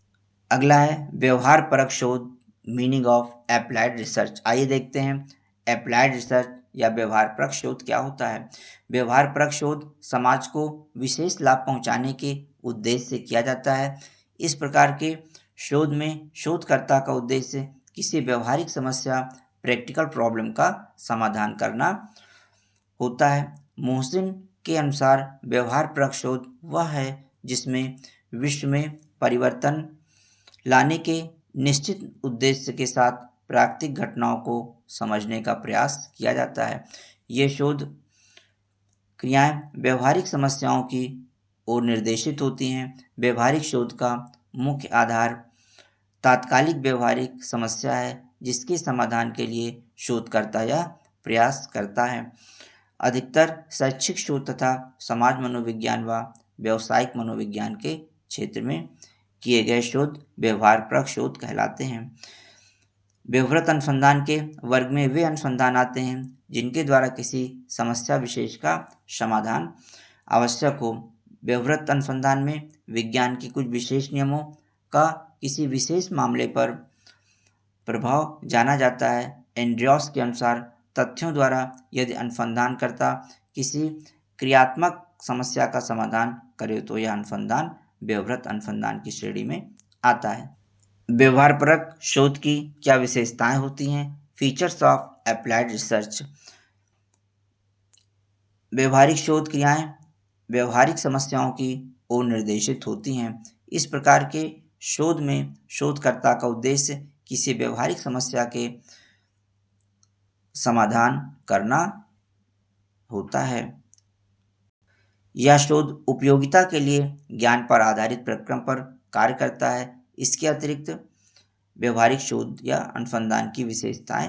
अगला है व्यवहार परक शोध, मीनिंग ऑफ एप्लाइड रिसर्च। आइए देखते हैं एप्लाइड रिसर्च या व्यवहार परक शोध क्या होता है। व्यवहार परक शोध समाज को विशेष लाभ पहुंचाने के उद्देश्य से किया जाता है। इस प्रकार के शोध में शोधकर्ता का उद्देश्य किसी व्यवहारिक समस्या, प्रैक्टिकल प्रॉब्लम का समाधान करना होता है। मोहसिन के अनुसार व्यवहार परक शोध वह है जिसमें विश्व में परिवर्तन लाने के निश्चित उद्देश्य के साथ प्राकृतिक घटनाओं को समझने का प्रयास किया जाता है। ये शोध क्रियाएं व्यवहारिक समस्याओं की ओर निर्देशित होती हैं। व्यवहारिक शोध का मुख्य आधार तात्कालिक व्यवहारिक समस्या है, जिसके समाधान के लिए शोधकर्ता यह प्रयास करता है। अधिकतर शैक्षिक शोध तथा समाज मनोविज्ञान व व्यावसायिक मनोविज्ञान के क्षेत्र में किए गए शोध व्यवहार परक शोध कहलाते हैं। व्यवहारिक अनुसंधान के वर्ग में वे अनुसंधान आते हैं जिनके द्वारा किसी समस्या विशेष का समाधान आवश्यक हो। व्यवहारिक अनुसंधान में विज्ञान की कुछ विशेष नियमों का किसी विशेष मामले पर प्रभाव जाना जाता है। एंड्रयूस के अनुसार तथ्यों द्वारा यदि अनुसंधानकर्ता किसी क्रियात्मक समस्या का समाधान करे तो यह अनुसंधान व्यवहारिक अनुसंधान की श्रेणी में आता है। व्यवहार परक शोध की क्या विशेषताएं होती हैं? Features of applied research. व्यवहारिक शोध क्रियाएं व्यवहारिक समस्याओं की ओर निर्देशित होती हैं। इस प्रकार के शोध में शोधकर्ता का उद्देश्य किसी व्यवहारिक समस्या के समाधान करना होता है। यह शोध उपयोगिता के लिए ज्ञान पर आधारित प्रक्रम पर कार्य करता है। इसके अतिरिक्त व्यवहारिक शोध या अनुसंधान की विशेषताएं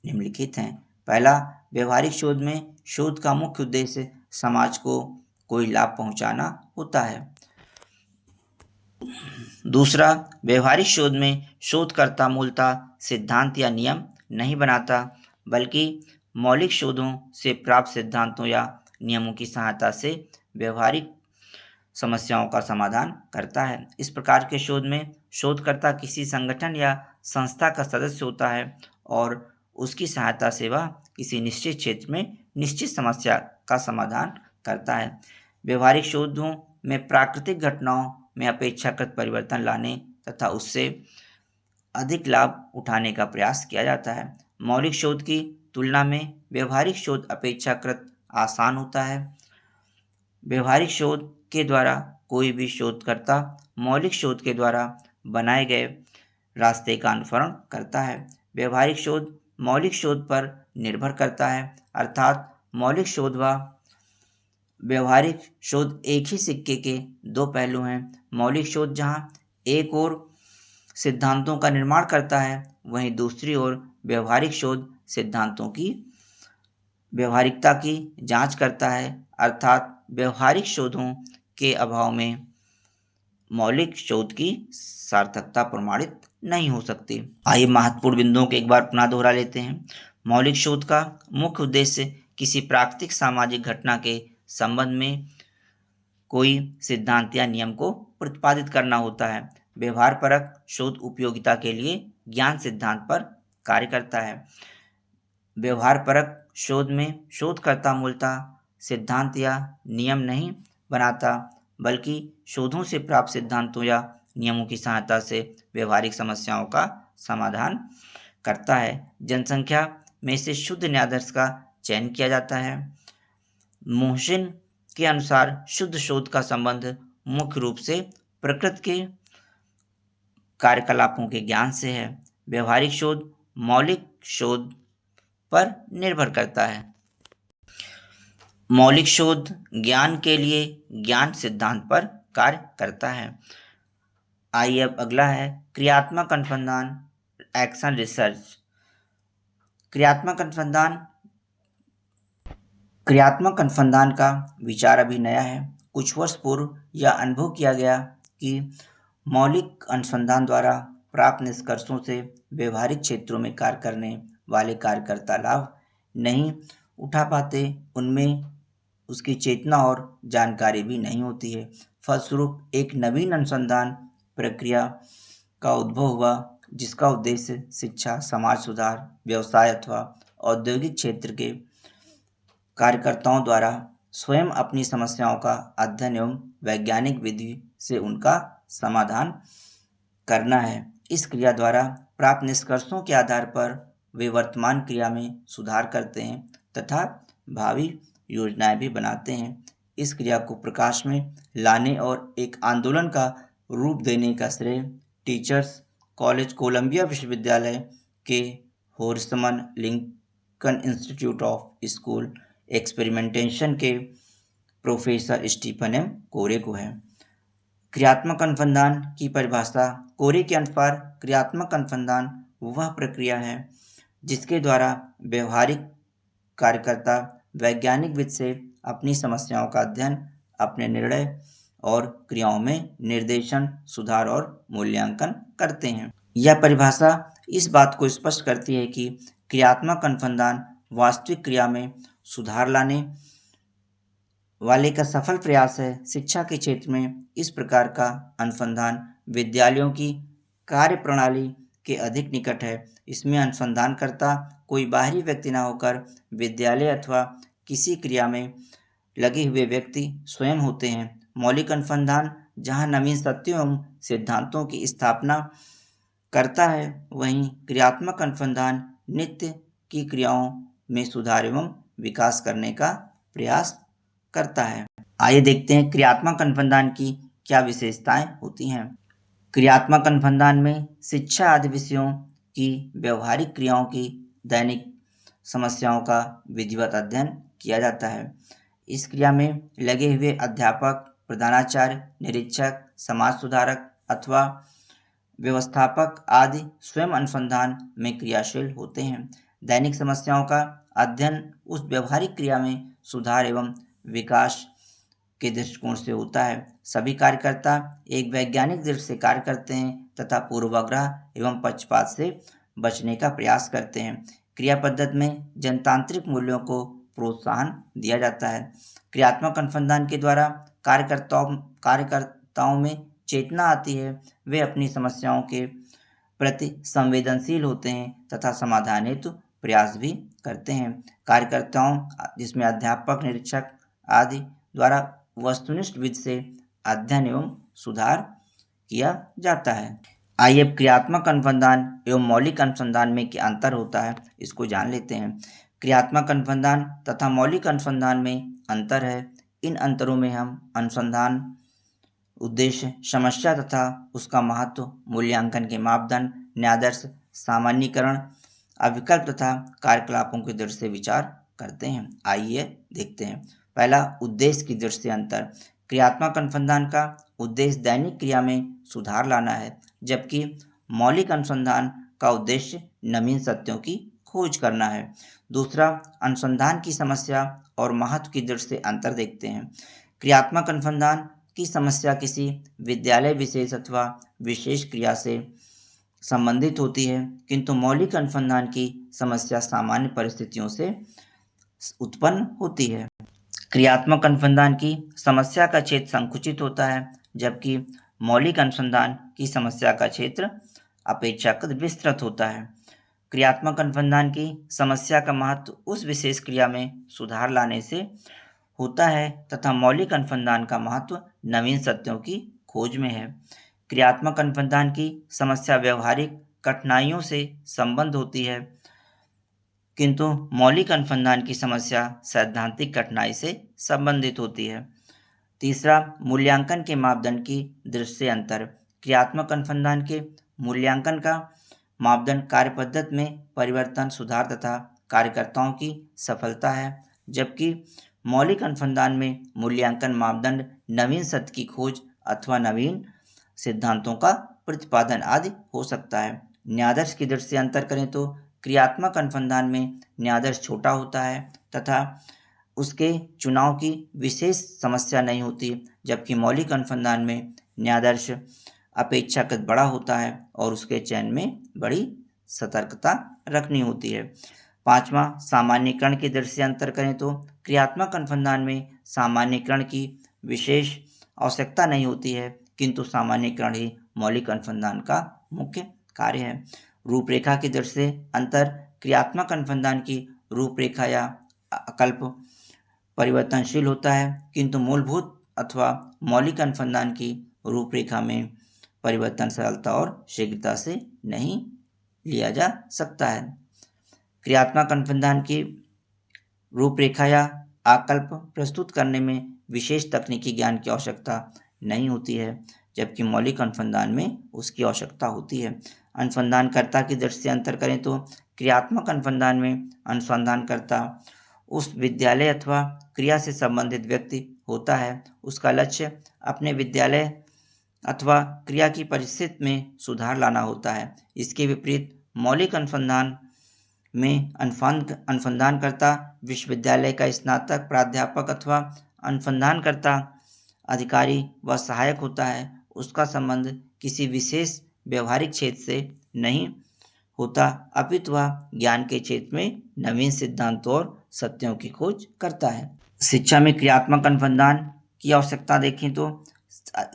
निम्नलिखित हैं। पहला, व्यवहारिक शोध में शोध का मुख्य उद्देश्य समाज को कोई लाभ पहुंचाना होता है। दूसरा, व्यवहारिक शोध में शोधकर्ता मूलतः सिद्धांत या नियम नहीं बनाता, बल्कि मौलिक शोधों से प्राप्त सिद्धांतों या नियमों की सहायता से व्यवहारिक समस्याओं का समाधान करता है। इस प्रकार के शोध में शोधकर्ता किसी संगठन या संस्था का सदस्य होता है और उसकी सहायता से वह किसी निश्चित क्षेत्र में निश्चित समस्या का समाधान करता है। व्यवहारिक शोधों में प्राकृतिक घटनाओं में अपेक्षाकृत परिवर्तन लाने तथा उससे अधिक लाभ उठाने का प्रयास किया जाता है। मौलिक शोध की तुलना में व्यवहारिक शोध अपेक्षाकृत आसान होता है। व्यवहारिक शोध के द्वारा कोई भी शोधकर्ता मौलिक शोध के द्वारा बनाए गए रास्ते का अनुसरण करता है। व्यवहारिक शोध मौलिक शोध पर निर्भर करता है, अर्थात मौलिक शोध व व्यवहारिक शोध एक ही सिक्के के दो पहलू हैं। मौलिक शोध जहाँ एक ओर सिद्धांतों का निर्माण करता है, वहीं दूसरी ओर व्यवहारिक शोध सिद्धांतों की व्यवहारिकता की जांच करता है, अर्थात व्यवहारिक शोधों के अभाव में मौलिक शोध की सार्थकता प्रमाणित नहीं हो सकती। आइए महत्वपूर्ण बिंदुओं को एक बार पुनः दोहरा लेते हैं। मौलिक शोध का मुख्य उद्देश्य किसी प्राकृतिक सामाजिक घटना के संबंध में कोई सिद्धांत या नियम को प्रतिपादित करना होता है। व्यवहार परक शोध उपयोगिता के लिए ज्ञान सिद्धांत पर कार्य करता है। व्यवहारपरक शोध में शोधकर्ता मूलतः सिद्धांत या नियम नहीं बनाता, बल्कि शोधों से प्राप्त सिद्धांतों या नियमों की सहायता से व्यवहारिक समस्याओं का समाधान करता है। जनसंख्या में से शुद्ध न्यायाधीश का चयन किया जाता है। मोहसिन के अनुसार शुद्ध शोध का संबंध मुख्य रूप से प्रकृति के कार्यकलापों के ज्ञान से है। व्यवहारिक शोध मौलिक शोध पर निर्भर करता है। मौलिक शोध ज्ञान के लिए ज्ञान सिद्धांत पर कार्य करता है। आइए अब अगला है क्रियात्मक अनुसंधान, एक्शन रिसर्च। क्रियात्मक अनुसंधान का विचार अभी नया है। कुछ वर्ष पूर्व यह अनुभव किया गया कि मौलिक अनुसंधान द्वारा प्राप्त निष्कर्षों से व्यवहारिक क्षेत्रों में कार्य करने वाले कार्यकर्ता लाभ नहीं उठा पाते, उनमें उसकी चेतना और जानकारी भी नहीं होती है। फलस्वरूप एक नवीन अनुसंधान प्रक्रिया का उद्भव हुआ, जिसका उद्देश्य शिक्षा, समाज सुधार, व्यवसाय अथवा औद्योगिक क्षेत्र के कार्यकर्ताओं द्वारा स्वयं अपनी समस्याओं का अध्ययन एवं वैज्ञानिक विधि से उनका समाधान करना है। इस क्रिया द्वारा प्राप्त निष्कर्षों के आधार पर वे वर्तमान क्रिया में सुधार करते हैं तथा भावी योजनाएं भी बनाते हैं। इस क्रिया को प्रकाश में लाने और एक आंदोलन का रूप देने का श्रेय टीचर्स कॉलेज, कोलंबिया विश्वविद्यालय के Horace Mann Lincoln Institute of School Experimentation के प्रोफेसर स्टीफन एम कोरे को है। क्रियात्मक अनुसंधान की परिभाषा कोरे के अनुसार क्रियात्मक अनुसंधान वह प्रक्रिया है जिसके द्वारा व्यवहारिक कार्यकर्ता वैज्ञानिक विधि से अपनी समस्याओं का अध्ययन, अपने निर्णय और क्रियाओं में निर्देशन, सुधार और मूल्यांकन करते हैं। यह परिभाषा इस बात को स्पष्ट करती है कि क्रियात्मक अनुसंधान वास्तविक क्रिया में सुधार लाने वाले का सफल प्रयास है। शिक्षा के क्षेत्र में इस प्रकार का अनुसंधान विद्यालयों की कार्यप्रणाली के अधिक निकट है। इसमें अनुसंधानकर्ता कोई बाहरी व्यक्ति न होकर विद्यालय अथवा किसी क्रिया में लगे हुए व्यक्ति स्वयं होते हैं। मौलिक अनुसंधान जहाँ नवीन सत्यों एवं सिद्धांतों की स्थापना करता है, वहीं क्रियात्मक अनुसंधान नित्य की क्रियाओं में सुधार एवं विकास करने का प्रयास करता है। आइए देखते हैं क्रियात्मक अनुसंधान की क्या विशेषताएं होती हैं। क्रियात्मक अनुसंधान में शिक्षा आदि विषयों की व्यवहारिक क्रियाओं की दैनिक समस्याओं का विधिवत अध्ययन किया जाता है। इस क्रिया में लगे हुए अध्यापक, प्रधानाचार्य, निरीक्षक, समाज सुधारक अथवा व्यवस्थापक आदि स्वयं अनुसंधान में क्रियाशील होते हैं। दैनिक समस्याओं का अध्ययन उस व्यवहारिक क्रिया में सुधार एवं विकास के दृष्टिकोण से होता है। सभी कार्यकर्ता एक वैज्ञानिक दृष्टि से कार्य करते हैं तथा पूर्वाग्रह एवं पक्षपात से बचने का प्रयास करते हैं। क्रिया पद्धति में जनतांत्रिक मूल्यों को प्रोत्साहन दिया जाता है। क्रियात्मक अनुसंधान के द्वारा कार्यकर्ताओं में चेतना आती है। वे अपनी समस्याओं के प्रति संवेदनशील होते हैं तथा समाधान हेतु प्रयास भी करते हैं। कार्यकर्ताओं जिसमें अध्यापक, निरीक्षक आदि द्वारा वस्तुनिष्ठ विधि से अध्ययन एवं सुधार किया जाता है। आइए अब क्रियात्मक अनुसंधान एवं मौलिक अनुसंधान में क्या अंतर होता है, इसको जान लेते हैं। क्रियात्मक अनुसंधान तथा मौलिक अनुसंधान में अंतर है। इन अंतरों में हम अनुसंधान उद्देश्य, समस्या तथा उसका महत्व, मूल्यांकन के मापदंड, न्यायादर्श, सामान्यीकरण, अविकल्प तथा कार्यकलापों की दृष्टि से विचार करते हैं। आइए देखते हैं। पहला, उद्देश्य की दृष्टि से अंतर। क्रियात्मक अनुसंधान का उद्देश्य दैनिक क्रिया में सुधार लाना है, जबकि मौलिक अनुसंधान का उद्देश्य नवीन सत्यों की खोज करना है। दूसरा, अनुसंधान की समस्या और महत्व की दृष्टि से अंतर देखते हैं। क्रियात्मक अनुसंधान की समस्या किसी विद्यालय विशेष अथवा विशेष क्रिया से संबंधित होती है, किंतु मौलिक अनुसंधान की समस्या सामान्य परिस्थितियों से उत्पन्न होती है। क्रियात्मक अनुसंधान की समस्या का क्षेत्र संकुचित होता है, जबकि मौलिक अनुसंधान की समस्या का क्षेत्र अपेक्षाकृत विस्तृत होता है। क्रियात्मक अनुसंधान की समस्या का महत्व उस विशेष क्रिया में सुधार लाने से होता है तथा मौलिक अनुसंधान का महत्व नवीन सत्यों की खोज में है। क्रियात्मक अनुसंधान की समस्या व्यवहारिक कठिनाइयों से संबंध होती है, किंतु मौलिक अनुसंधान की समस्या सैद्धांतिक कठिनाई से संबंधित होती है। तीसरा, मूल्यांकन के मापदंड की दृष्टि से अंतर। क्रियात्मक अनुसंधान के मूल्यांकन का मापदंड कार्यपद्धति में परिवर्तन, सुधार तथा कार्यकर्ताओं की सफलता है, जबकि मौलिक अनुसंधान में मूल्यांकन मापदंड नवीन सत्य की खोज अथवा नवीन सिद्धांतों का प्रतिपादन आदि हो सकता है। न्यायादर्श की दृष्टि से अंतर करें तो क्रियात्मक अनुसंधान में न्यायादर्श छोटा होता है तथा उसके चुनाव की विशेष समस्या नहीं होती, जबकि मौलिक अनुसंधान में न्यायादर्श अपेक्षाकृत बड़ा होता है और उसके चयन में बड़ी सतर्कता रखनी होती है। पांचवा, सामान्यीकरण की दृष्टि से अंतर करें तो क्रियात्मक अनुसंधान में सामान्यीकरण की विशेष आवश्यकता नहीं होती है, किंतु सामान्यीकरण ही मौलिक अनुसंधान का मुख्य कार्य है। रूपरेखा की दृष्टि से अंतर। क्रियात्मक अनुसंधान की रूपरेखा या आकल्प परिवर्तनशील होता है, किंतु मूलभूत अथवा मौलिक अनुसंधान की रूपरेखा में परिवर्तन सरलता और शीघ्रता से नहीं लिया जा सकता है। क्रियात्मक अनुसंधान की रूपरेखा या आकल्प प्रस्तुत करने में विशेष तकनीकी ज्ञान की आवश्यकता नहीं होती है, जबकि मौलिक अनुसंधान में उसकी आवश्यकता होती है। अनुसंधानकर्ता की दृष्टि से अंतर करें तो क्रियात्मक अनुसंधान में अनुसंधानकर्ता उस विद्यालय अथवा क्रिया से संबंधित व्यक्ति होता है। उसका लक्ष्य अपने विद्यालय अथवा क्रिया की परिस्थिति में सुधार लाना होता है। इसके विपरीत मौलिक अनुसंधान में अनुसंधानकर्ता विश्वविद्यालय का स्नातक, प्राध्यापक अथवा अनुसंधानकर्ता अधिकारी व सहायक होता है। उसका संबंध किसी विशेष व्यवहारिक क्षेत्र से नहीं होता, अपितु वह ज्ञान के क्षेत्र में नवीन सिद्धांतों और सत्यों की खोज करता है। शिक्षा में क्रियात्मक अनुसंधान की आवश्यकता देखें तो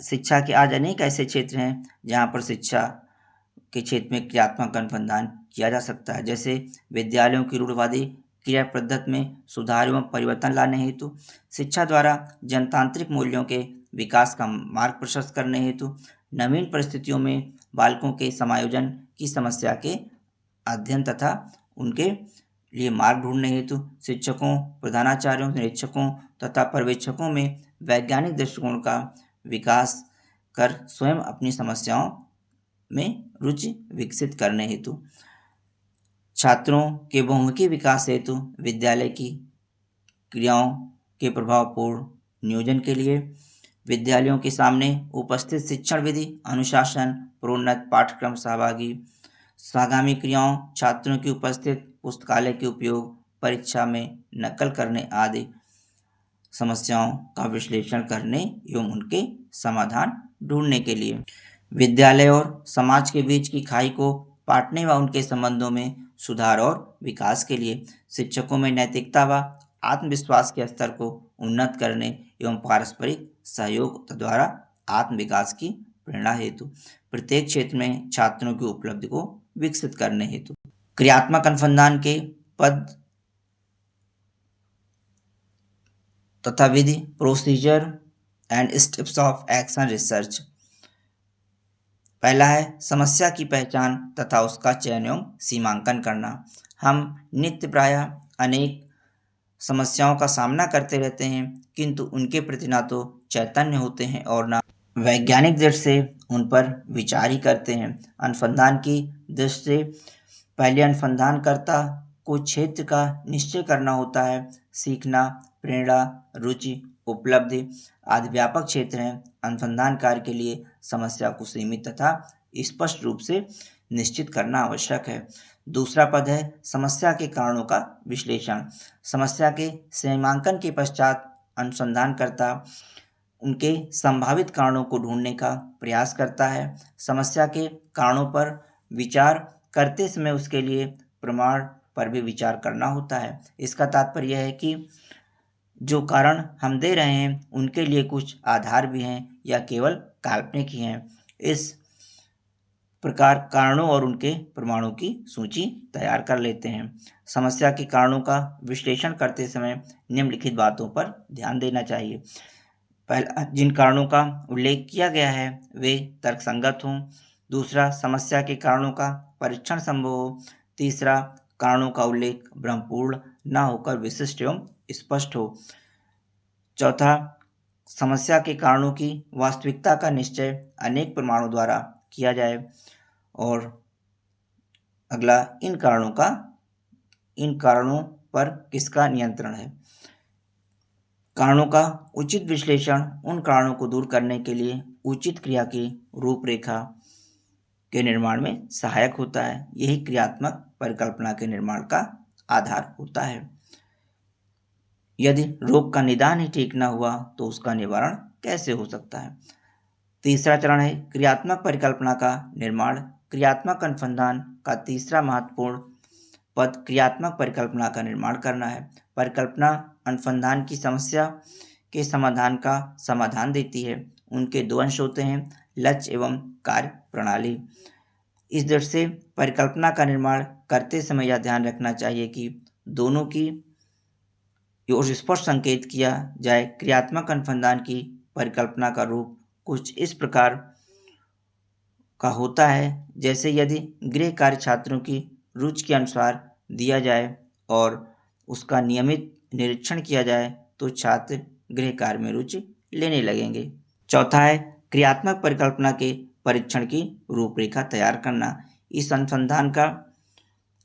शिक्षा के आज अनेक ऐसे क्षेत्र हैं जहाँ पर शिक्षा के क्षेत्र में क्रियात्मक अनुसंधान किया जा सकता है, जैसे विद्यालयों की रूढ़िवादी क्रिया पद्धति में सुधार एवं परिवर्तन लाने हेतु, शिक्षा द्वारा जनतांत्रिक मूल्यों के विकास का मार्ग प्रशस्त करने हेतु, नवीन परिस्थितियों में बालकों के समायोजन की समस्या के अध्ययन तथा उनके लिए मार्ग ढूंढने हेतु, शिक्षकों, प्रधानाचार्यों, निरीक्षकों तथा पर्यवेक्षकों में वैज्ञानिक दृष्टिकोण का विकास कर स्वयं अपनी समस्याओं में रुचि विकसित करने हेतु, छात्रों के बहुमुखी विकास हेतु विद्यालय की क्रियाओं के प्रभावपूर्ण नियोजन के लिए, विद्यालयों के सामने उपस्थित शिक्षण विधि, अनुशासन, प्रोन्नत पाठ्यक्रम सहभागी, सागामी क्रियाओं, छात्रों की उपस्थित पुस्तकालय के उपयोग, परीक्षा में नकल करने आदि समस्याओं का विश्लेषण करने एवं उनके समाधान ढूंढने के लिए, विद्यालय और समाज के बीच की खाई को पाटने व उनके संबंधों में सुधार और विकास के लिए, शिक्षकों में नैतिकता व आत्मविश्वास के स्तर को उन्नत करने एवं पारस्परिक सहयोग द्वारा आत्म विकास की प्रेरणा हेतु, प्रत्येक क्षेत्र में छात्रों की उपलब्धि को विकसित करने हेतु। क्रियात्मक अनुसंधान के पद तथा विधि, procedure and steps of action research. पहला है समस्या की पहचान तथा उसका चयन एवं सीमांकन करना। हम नित्य प्रायः अनेक समस्याओं का सामना करते रहते हैं, किंतु उनके प्रति ना तो चैतन्य होते हैं और ना वैज्ञानिक दृष्टि से उन पर विचार ही करते हैं। अनुसंधान की दृष्टि से पहले अनुसंधानकर्ता को क्षेत्र का निश्चय करना होता है। सीखना, प्रेरणा, रुचि, उपलब्धि आदि व्यापक क्षेत्र हैं। अनुसंधान कार्य के लिए समस्या को सीमित तथा स्पष्ट रूप से निश्चित करना आवश्यक है। दूसरा पद है समस्या के कारणों का विश्लेषण। समस्या के सीमांकन के पश्चात अनुसंधानकर्ता उनके संभावित कारणों को ढूंढने का प्रयास करता है। समस्या के कारणों पर विचार करते समय उसके लिए प्रमाण पर भी विचार करना होता है। इसका तात्पर्य यह है कि जो कारण हम दे रहे हैं उनके लिए कुछ आधार भी हैं या केवल काल्पनिक ही हैं। इस प्रकार कारणों और उनके प्रमाणों की सूची तैयार कर लेते हैं। समस्या के कारणों का विश्लेषण करते समय निम्नलिखित बातों पर ध्यान देना चाहिए। पहला, जिन कारणों का उल्लेख किया गया है वे तर्कसंगत हों। दूसरा, समस्या के कारणों का परीक्षण संभव हो। तीसरा, कारणों का उल्लेख भ्रमपूर्ण न होकर विशिष्ट एवं स्पष्ट हो। चौथा, समस्या के कारणों की वास्तविकता का निश्चय अनेक प्रमाणों द्वारा किया जाए। और अगला, इन कारणों पर किसका नियंत्रण है। कारणों का उचित विश्लेषण उन कारणों को दूर करने के लिए उचित क्रिया की रूपरेखा के निर्माण में सहायक होता है। यही क्रियात्मक परिकल्पना के निर्माण का आधार होता है। यदि रोग का निदान ही ठीक न हुआ तो उसका निवारण कैसे हो सकता है। तीसरा चरण है क्रियात्मक परिकल्पना का निर्माण। क्रियात्मक अनुसंधान का तीसरा महत्वपूर्ण पद क्रियात्मक परिकल्पना का निर्माण करना है। परिकल्पना अनुसंधान की समस्या के समाधान का समाधान देती है। उनके दो अंश होते हैं, लक्ष्य एवं कार्य प्रणाली। इस दृष्टि से परिकल्पना का निर्माण करते समय यह ध्यान रखना चाहिए कि दोनों की ओर स्पष्ट संकेत किया जाए। क्रियात्मक अनुसंधान की परिकल्पना का रूप कुछ इस प्रकार का होता है जैसे यदि गृह कार्य छात्रों की रुचि के अनुसार दिया जाए और उसका नियमित निरीक्षण किया जाए तो छात्र गृह कार्य में रुचि लेने लगेंगे। चौथा है क्रियात्मक परिकल्पना के परीक्षण की रूपरेखा तैयार करना। इस अनुसंधान का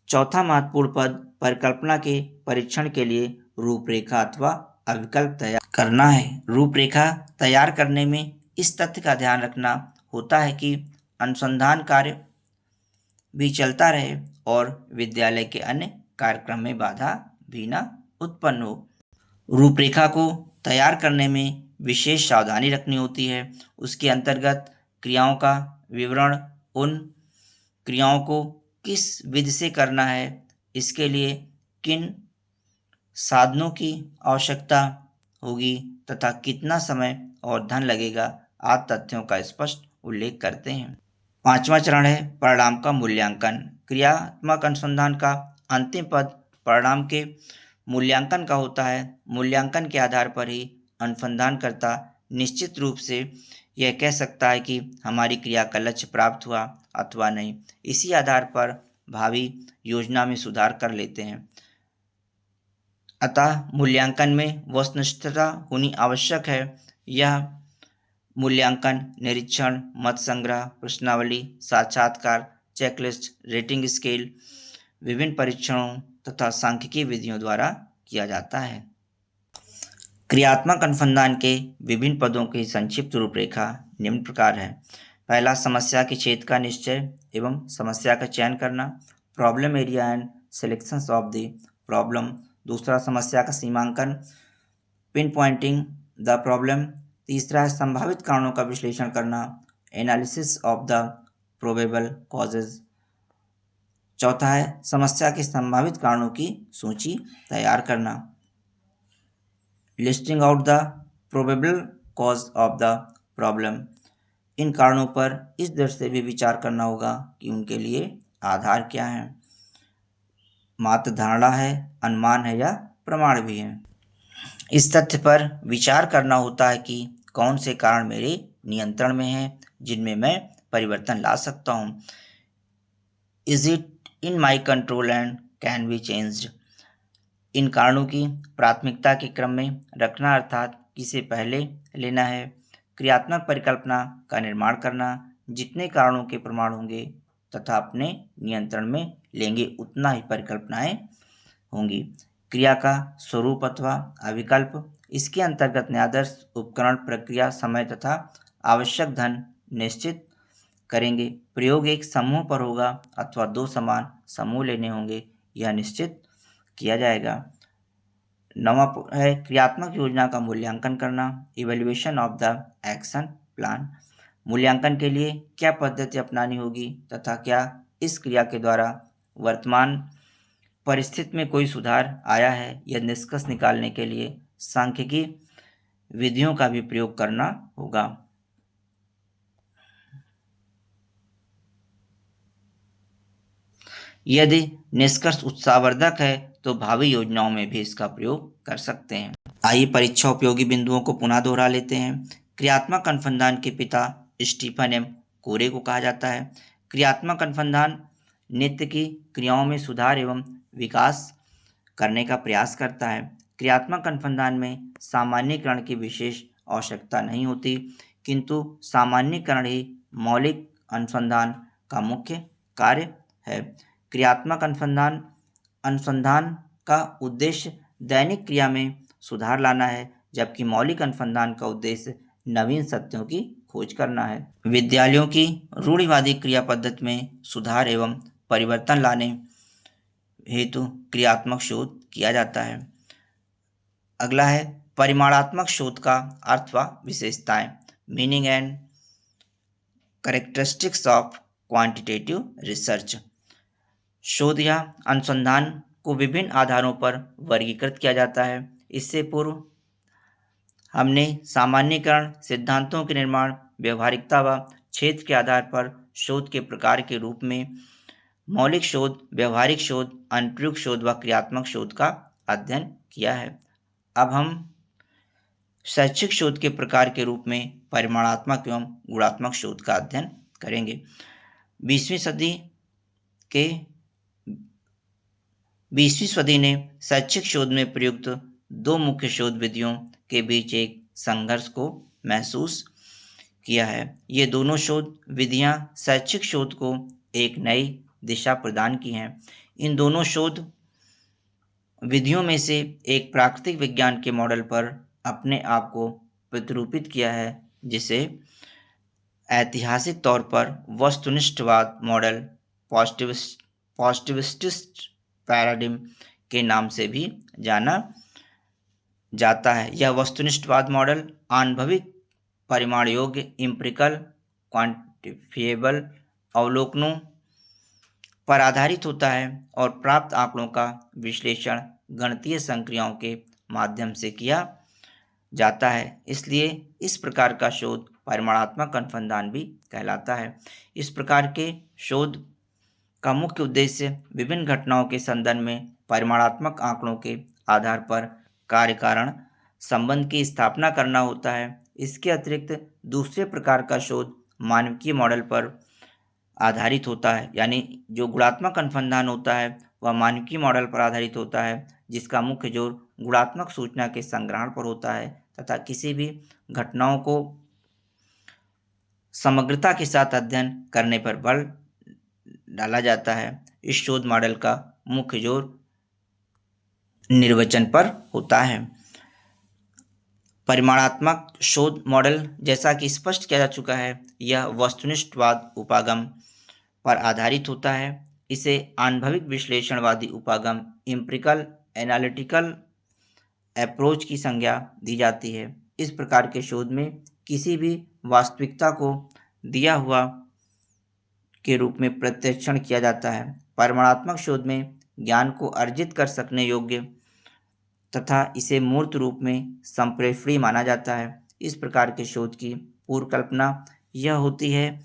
चौथा महत्वपूर्ण पद परिकल्पना के परीक्षण के लिए रूपरेखा अथवा अविकल्प तैयार करना है। रूपरेखा तैयार करने में इस तथ्य का ध्यान रखना होता है कि अनुसंधान कार्य भी चलता रहे और विद्यालय के अन्य कार्यक्रम में बाधा भी न उत्पन्न हो। रूपरेखा को तैयार करने में विशेष सावधानी रखनी होती है। उसके अंतर्गत क्रियाओं का विवरण, उन क्रियाओं को किस विधि से करना है, इसके लिए किन साधनों की आवश्यकता होगी तथा कितना समय और धन लगेगा आदि तथ्यों का स्पष्ट उल्लेख करते हैं। पांचवा चरण है परिणाम का मूल्यांकन। क्रियात्मक अनुसंधान का अंतिम पद परिणाम के मूल्यांकन का होता है। मूल्यांकन के आधार पर ही अनुसंधानकर्ता निश्चित रूप से यह कह सकता है कि हमारी क्रिया का लक्ष्य प्राप्त हुआ अथवा नहीं। इसी आधार पर भावी योजना में सुधार कर लेते हैं। अतः मूल्यांकन में वस्तुनिष्ठता होनी आवश्यक है। यह मूल्यांकन निरीक्षण, मत संग्रह, प्रश्नावली, साक्षात्कार, चेकलिस्ट, रेटिंग स्केल, विभिन्न परीक्षणों तथा सांख्यिकीय विधियों द्वारा किया जाता है। क्रियात्मक अनुसंधान के विभिन्न पदों की संक्षिप्त रूपरेखा निम्न प्रकार है। पहला, समस्या के क्षेत्र का निश्चय एवं समस्या का चयन करना, problem area and selections of the problem. दूसरा, समस्या का सीमांकन, पिन पॉइंटिंग द प्रॉब्लम। तीसरा है संभावित कारणों का विश्लेषण करना, analysis of the probable causes. चौथा है समस्या के संभावित कारणों की सूची तैयार करना, listing out the probable cause of the problem. इन कारणों पर इस दृष्टि से भी विचार करना होगा कि उनके लिए आधार क्या है, मात्र धारणा है, अनुमान है या प्रमाण भी है। इस तथ्य पर विचार करना होता है कि कौन से कारण मेरे नियंत्रण में हैं जिनमें मैं परिवर्तन ला सकता हूँ। Is it in my control and can be changed. इन कारणों की प्राथमिकता के क्रम में रखना अर्थात किसे पहले लेना है। क्रियात्मक परिकल्पना का निर्माण करना, जितने कारणों के प्रमाण होंगे तथा अपने नियंत्रण में लेंगे उतना ही परिकल्पनाएं होंगी। क्रिया का स्वरूप अथवा अविकल्प, इसके अंतर्गत न्यायादर्श, उपकरण, प्रक्रिया, समय तथा आवश्यक धन निश्चित करेंगे। प्रयोग एक समूह पर होगा अथवा दो समान समूह लेने होंगे, यह निश्चित किया जाएगा। नवा है क्रियात्मक योजना का मूल्यांकन करना, evaluation of the action plan. मूल्यांकन के लिए क्या पद्धति अपनानी होगी तथा क्या इस क्रिया के द्वारा वर्तमान परिस्थिति में कोई सुधार आया है, यह निष्कर्ष निकालने के लिए सांख्यिकी विधियों का भी प्रयोग करना होगा। यदि निष्कर्ष उत्साहवर्धक है तो भावी योजनाओं में भी इसका प्रयोग कर सकते हैं। आइए परीक्षा उपयोगी बिंदुओं को पुनः दोहरा लेते हैं। क्रियात्मक अनुसंधान के पिता स्टीफन एम कोरे को कहा जाता है। क्रियात्मक अनुसंधान नित्य की क्रियाओं में सुधार एवं विकास करने का प्रयास करता है। क्रियात्मक अनुसंधान में सामान्यीकरण की विशेष आवश्यकता नहीं होती, किंतु सामान्यीकरण ही मौलिक अनुसंधान का मुख्य कार्य है। क्रियात्मक अनुसंधान अनुसंधान का उद्देश्य दैनिक क्रिया में सुधार लाना है, जबकि मौलिक अनुसंधान का उद्देश्य नवीन सत्यों की खोज करना है। विद्यालयों की रूढ़िवादी क्रिया पद्धति में सुधार एवं परिवर्तन लाने हेतु क्रियात्मक शोध किया जाता है। अगला है परिमाणात्मक शोध का अर्थ व विशेषताएं, meaning and characteristics of quantitative research. शोध या अनुसंधान को विभिन्न आधारों पर वर्गीकृत किया जाता है। इससे पूर्व हमने सामान्यीकरण, सिद्धांतों के निर्माण, व्यवहारिकता व क्षेत्र के आधार पर शोध के प्रकार के रूप में मौलिक शोध, व्यवहारिक शोध, अनुप्रयुक्त शोध व क्रियात्मक शोध का अध्ययन किया है। अब हम शैक्षिक शोध के प्रकार के रूप में परिमाणात्मक एवं गुणात्मक शोध का अध्ययन करेंगे। 20वीं सदी ने शैक्षिक शोध में प्रयुक्त दो मुख्य शोध विधियों के बीच एक संघर्ष को महसूस किया है। ये दोनों शोध विधियां शैक्षिक शोध को एक नई दिशा प्रदान की हैं। इन दोनों शोध विधियों में से एक प्राकृतिक विज्ञान के मॉडल पर अपने आप को प्रतिरूपित किया है, जिसे ऐतिहासिक तौर पर वस्तुनिष्ठवाद मॉडल, पॉजिटिविस्ट पैराडिम के नाम से भी जाना जाता है। यह वस्तुनिष्ठवाद मॉडल आनुभविक, परिमाण योग्य, इम्प्रिकल, क्वांटिफिएबल अवलोकनों पर आधारित होता है और प्राप्त आंकड़ों का विश्लेषण गणितीय संक्रियाओं के माध्यम से किया जाता है। इसलिए इस प्रकार का शोध परिमाणात्मक अनुसंधान भी कहलाता है। इस प्रकार के शोध का मुख्य उद्देश्य विभिन्न घटनाओं के संदर्भ में परिमाणात्मक आंकड़ों के आधार पर कार्य कारण संबंध की स्थापना करना होता है। इसके अतिरिक्त दूसरे प्रकार का शोध मानवीय मॉडल पर आधारित होता है, यानी जो गुणात्मक अनुसंधान होता है वह मानवीय मॉडल पर आधारित होता है, जिसका मुख्य जोर गुणात्मक सूचना के संग्रहण पर होता है तथा किसी भी घटनाओं को समग्रता के साथ अध्ययन करने पर बल डाला जाता है। इस शोध मॉडल का मुख्य जोर निर्वचन पर होता है। परिमाणात्मक शोध मॉडल, जैसा कि स्पष्ट किया जा चुका है, यह वस्तुनिष्ठवाद उपागम पर आधारित होता है। इसे आनुभविक विश्लेषणवादी उपागम, इम्प्रिकल एनालिटिकल अप्रोच की संज्ञा दी जाती है। इस प्रकार के शोध में किसी भी वास्तविकता को दिया हुआ के रूप में प्रत्यक्षण किया जाता है। परिमाणात्मक शोध में ज्ञान को अर्जित कर सकने योग्य तथा इसे मूर्त रूप में संप्रेषणीय माना जाता है। इस प्रकार के शोध की पूर्व कल्पना यह होती है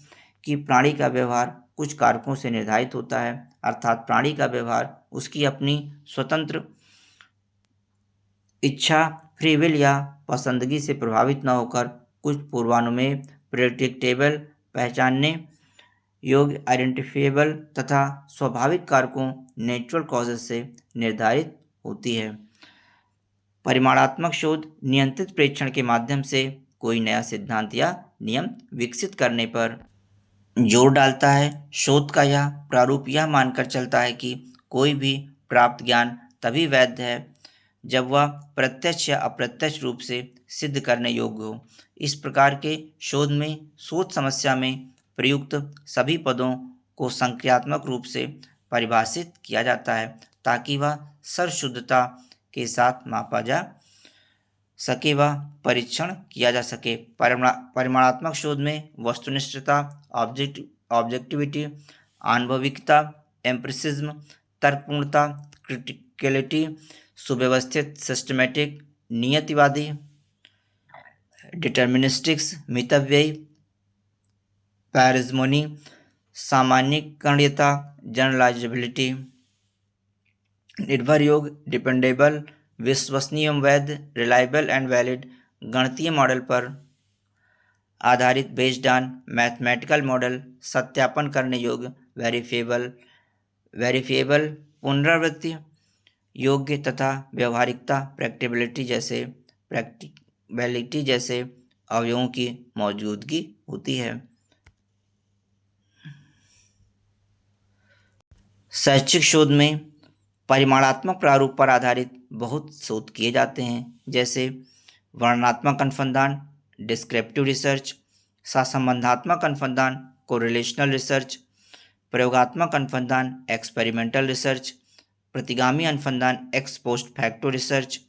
कि प्राणी का व्यवहार कुछ कारकों से निर्धारित होता है, अर्थात प्राणी का व्यवहार उसकी अपनी स्वतंत्र इच्छा, फ्री विल या पसंदगी से प्रभावित न होकर कुछ पूर्वानुमेय, प्रेडिक्टेबल, पहचानने योग्य, आइडेंटिफिएबल तथा स्वाभाविक कारकों, नेचुरल कॉजेस से निर्धारित होती है। परिमाणात्मक शोध नियंत्रित प्रेक्षण के माध्यम से कोई नया सिद्धांत या नियम विकसित करने पर जोर डालता है। शोध का यह प्रारूप यह मानकर चलता है कि कोई भी प्राप्त ज्ञान तभी वैध है जब वह प्रत्यक्ष या अप्रत्यक्ष रूप से सिद्ध करने योग्य हो। इस प्रकार के शोध में शोध समस्या में प्रयुक्त सभी पदों को संक्रियात्मक रूप से परिभाषित किया जाता है ताकि वह सर्वशुद्धता के साथ मापा जा सके व परीक्षण किया जा सके। परिमाणात्मक शोध में वस्तुनिष्ठता, ऑब्जेक्टिविटी, आनुभविकता, एम्पिरिसिज्म, तर्कपूर्णता, क्रिटिकलिटी, सुव्यवस्थित, सिस्टमैटिक, नियतिवादी, डिटर्मिनिस्टिक्स, मितव्ययी, पैरिज्मोनी, सामान्यीकरणीयता जनरलाइजेबिलिटी, निर्भर योग डिपेंडेबल विश्वसनीय एवं वैध रिलायबल एंड वैलिड, गणितीय मॉडल पर आधारित बेस्ड ऑन मैथमेटिकल मॉडल, सत्यापन करने योग्य वेरीफिएबल, पुनरावृत्ति योग्य तथा व्यवहारिकता प्रैक्टिकबिलिटी जैसे अवयवों की मौजूदगी होती है। शैक्षिक शोध में परिमाणात्मक प्रारूप पर आधारित बहुत शोध किए जाते हैं, जैसे वर्णनात्मक अनुसंधान डिस्क्रिप्टिव रिसर्च, सहसंबंधात्मक अनुसंधान कोरिलेशनल रिसर्च, प्रयोगात्मक अनुसंधान एक्सपेरिमेंटल रिसर्च, प्रतिगामी अनुसंधान एक्स पोस्ट फैक्टो रिसर्च,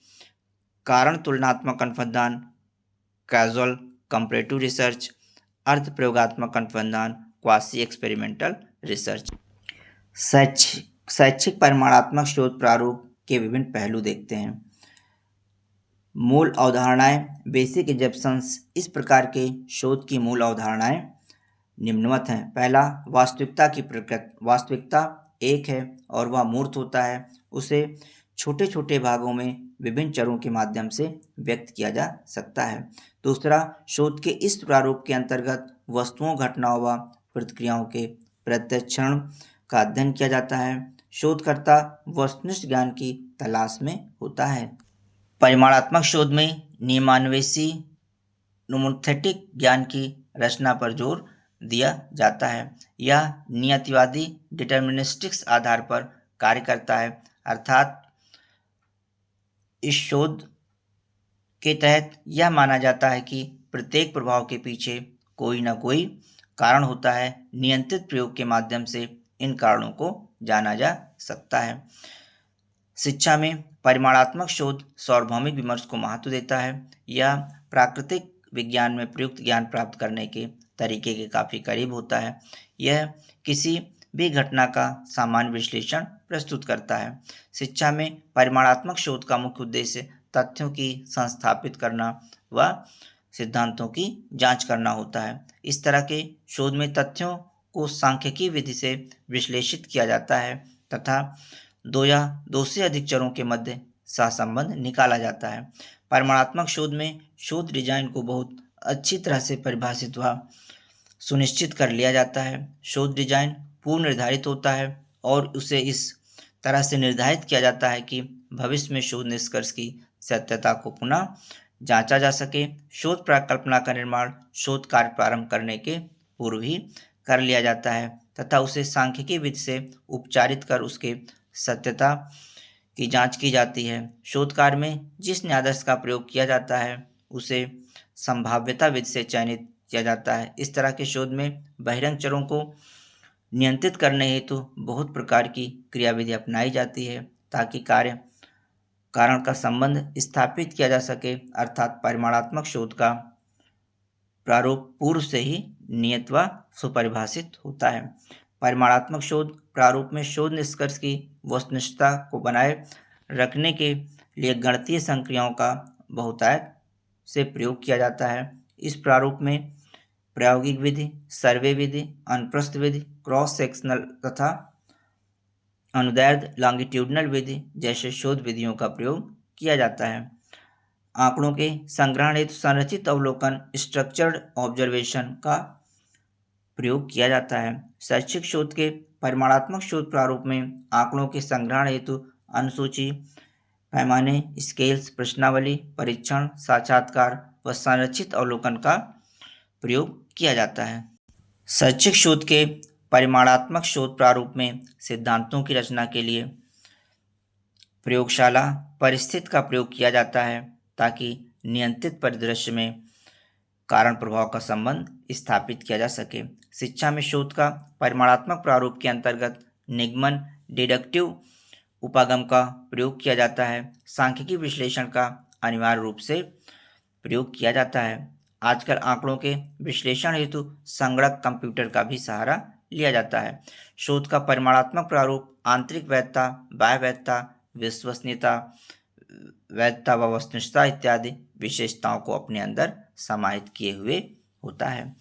कारण तुलनात्मक अनुसंधान कैजुअल कंपैरेटिव रिसर्च, अर्ध प्रयोगात्मक अनुसंधान क्वासी एक्सपेरिमेंटल रिसर्च। शैक्षिक परिमाणात्मक शोध प्रारूप के विभिन्न पहलू देखते हैं। मूल अवधारणाएं बेसिक एजम्पशंस। इस प्रकार के शोध की मूल अवधारणाएं निम्नवत हैं। पहला, वास्तविकता की प्रकृति। वास्तविकता एक है और वह मूर्त होता है, उसे छोटे छोटे भागों में विभिन्न चरों के माध्यम से व्यक्त किया जा सकता है। दूसरा, शोध के इस प्रारूप के अंतर्गत वस्तुओं, घटनाओं व प्रतिक्रियाओं के प्रत्यक्षण का अध्ययन किया जाता है। शोधकर्ता वस्तुनिष्ठ ज्ञान की तलाश में होता है। परिमाणात्मक शोध में नियमान्वेषी नोमोथेटिक ज्ञान की रचना पर जोर दिया जाता है। यह नियतिवादी डिटर्मिनिस्टिक्स आधार पर कार्य करता है, अर्थात इस शोध के तहत यह माना जाता है कि प्रत्येक प्रभाव के पीछे कोई न कोई कारण होता है। नियंत्रित प्रयोग के माध्यम से इन कारणों को जाना जा सकता है। शिक्षा में परिमाणात्मक शोध सार्वभौमिक विमर्श को महत्व देता है। यह प्राकृतिक विज्ञान में प्रयुक्त ज्ञान प्राप्त करने के तरीके के काफ़ी करीब होता है। यह किसी भी घटना का सामान्य विश्लेषण प्रस्तुत करता है। शिक्षा में परिमाणात्मक शोध का मुख्य उद्देश्य तथ्यों की संस्थापित करना व सिद्धांतों की जांच करना होता है। इस तरह के शोध में तथ्यों को सांख्यिकी विधि से विश्लेषित किया जाता है तथा दो या दो से अधिक चरों के मध्य सहसंबंध निकाला जाता है। परिमाणात्मक शोध में शोध डिजाइन को बहुत अच्छी तरह से परिभाषित व सुनिश्चित कर लिया जाता है। शोध डिजाइन पूर्व निर्धारित होता है और उसे इस तरह से निर्धारित किया जाता है कि भविष्य में शोध निष्कर्ष की सत्यता को पुनः जांचा जा सके। शोध परिकल्पना का निर्माण शोध कार्य प्रारंभ करने के पूर्व ही कर लिया जाता है तथा उसे सांख्यिकी विधि से उपचारित कर उसके सत्यता की जांच की जाती है। शोध कार्य में जिस न्यायादर्श का प्रयोग किया जाता है उसे संभाव्यता विधि से चयनित किया जाता है। इस तरह के शोध में बहिरंग चरों को नियंत्रित करने हेतु बहुत प्रकार की क्रियाविधि अपनाई जाती है ताकि कार्य कारण का संबंध स्थापित किया जा सके, अर्थात परिमाणात्मक शोध का प्रारूप पूर्व से ही नियत व सुपरिभाषित होता है। परिमाणात्मक शोध प्रारूप में शोध निष्कर्ष की वस्तुनिष्ठता को बनाए रखने के लिए गणितीय संक्रियाओं का बहुतायत से प्रयोग किया जाता है। इस प्रारूप में प्रायोगिक विधि, सर्वे विधि, अनुप्रस्थ विधि, क्रॉस सेक्शनल तथा अनुदैर्ध्य लॉन्गिट्यूडनल विधि जैसे शोध विधियों का प्रयोग किया जाता है। आंकड़ों के संग्रहण हेतु संरचित अवलोकन स्ट्रक्चर्ड ऑब्जर्वेशन का प्रयोग किया जाता है। शैक्षिक शोध के परिमाणात्मक शोध प्रारूप में आंकड़ों के संग्रहण हेतु अनुसूची, पैमाने, स्केल्स, प्रश्नावली, परीक्षण, साक्षात्कार व संरचित अवलोकन का प्रयोग किया जाता है। शैक्षिक शोध के परिमाणात्मक शोध प्रारूप में सिद्धांतों की रचना के लिए प्रयोगशाला परिस्थिति का प्रयोग किया जाता है ताकि नियंत्रित परिदृश्य में कारण प्रभाव का संबंध स्थापित किया जा सके। शिक्षा में शोध का परिमाणात्मक प्रारूप के अंतर्गत निगमन डिडक्टिव उपागम का प्रयोग किया जाता है। सांख्यिकी विश्लेषण का अनिवार्य रूप से प्रयोग किया जाता है। आजकल आंकड़ों के विश्लेषण हेतु संगणक कंप्यूटर का भी सहारा लिया जाता है। शोध का परिमाणात्मक प्रारूप आंतरिक वैधता, बाह्य वैधता, विश्वसनीयता, वैधता व वस्तुनिष्ठता इत्यादि विशेषताओं को अपने अंदर समाहित किए हुए होता है।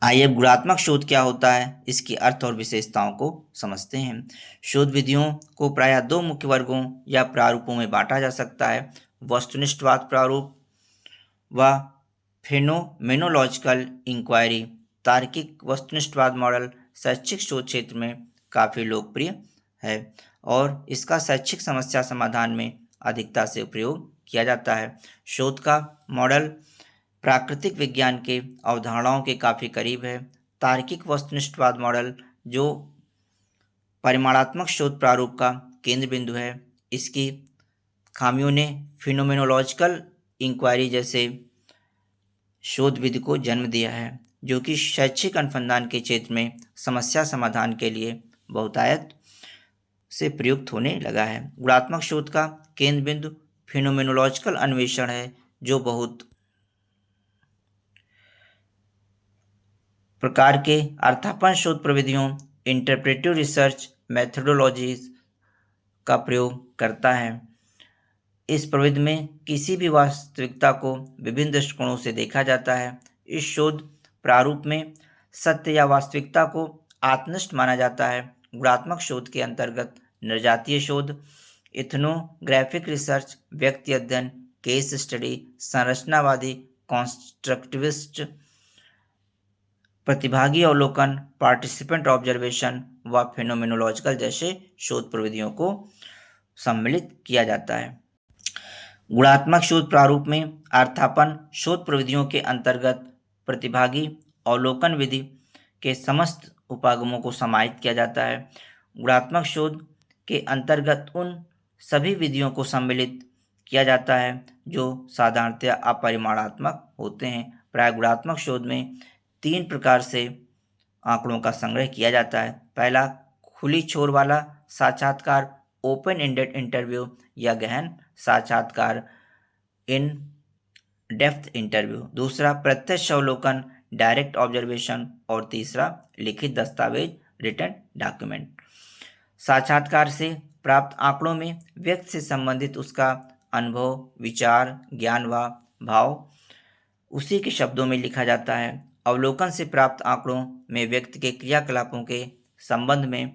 आइए अब गुणात्मक शोध क्या होता है, इसके अर्थ और विशेषताओं को समझते हैं। शोध विधियों को प्रायः दो मुख्य वर्गों या प्रारूपों में बांटा जा सकता है। वस्तुनिष्ठवाद प्रारूप व फेनोमेनोलॉजिकल इंक्वायरी। तार्किक वस्तुनिष्ठवाद मॉडल शैक्षिक शोध क्षेत्र में काफ़ी लोकप्रिय है और इसका शैक्षिक समस्या समाधान में अधिकता से प्रयोग किया जाता है। शोध का मॉडल प्राकृतिक विज्ञान के अवधारणाओं के काफ़ी करीब है। तार्किक वस्तुनिष्ठवाद मॉडल जो परिमाणात्मक शोध प्रारूप का केंद्र बिंदु है, इसकी खामियों ने फिनोमेनोलॉजिकल इंक्वायरी जैसे शोध विधि को जन्म दिया है, जो कि शैक्षिक अनुसंधान के क्षेत्र में समस्या समाधान के लिए बहुतायत से प्रयुक्त होने लगा है। गुणात्मक शोध का केंद्र बिंदु फिनोमेनोलॉजिकल अन्वेषण है, जो बहुत प्रकार के अर्थापन शोध प्रविधियों इंटरप्रेटिव रिसर्च मेथोडोलॉजीज का प्रयोग करता है। इस प्रविधि में किसी भी वास्तविकता को विभिन्न दृष्टिकोणों से देखा जाता है। इस शोध प्रारूप में सत्य या वास्तविकता को आत्मनिष्ठ माना जाता है। गुणात्मक शोध के अंतर्गत नृजातीय शोध, इथनोग्राफिक रिसर्च, व्यक्ति अध्ययन, केस स्टडी, संरचनावादी, कॉन्स्ट्रक्टिविस्ट, प्रतिभागी अवलोकन, पार्टिसिपेंट ऑब्जर्वेशन व फेनोमेनोलॉजिकल जैसे शोध प्रविधियों को सम्मिलित किया जाता है। गुणात्मक शोध प्रारूप में अर्थापन शोध प्रविधियों के अंतर्गत प्रतिभागी अवलोकन विधि के समस्त उपागमों को समाहित किया जाता है। गुणात्मक शोध के अंतर्गत उन सभी विधियों को सम्मिलित किया जाता है जो साधारणतया अपरिमाणात्मक होते हैं। प्राय गुणात्मक शोध में 3 प्रकार से आंकड़ों का संग्रह किया जाता है। पहला, खुली छोर वाला साक्षात्कार, ओपन एंडेड इंटरव्यू या गहन साक्षात्कार, इन डेप्थ इंटरव्यू। दूसरा, प्रत्यक्ष अवलोकन, डायरेक्ट ऑब्जर्वेशन। और तीसरा, लिखित दस्तावेज, रिटन डॉक्यूमेंट। साक्षात्कार से प्राप्त आंकड़ों में व्यक्ति से संबंधित उसका अनुभव, विचार, ज्ञान व भाव उसी के शब्दों में लिखा जाता है। अवलोकन से प्राप्त आंकड़ों में व्यक्ति के क्रियाकलापों के संबंध में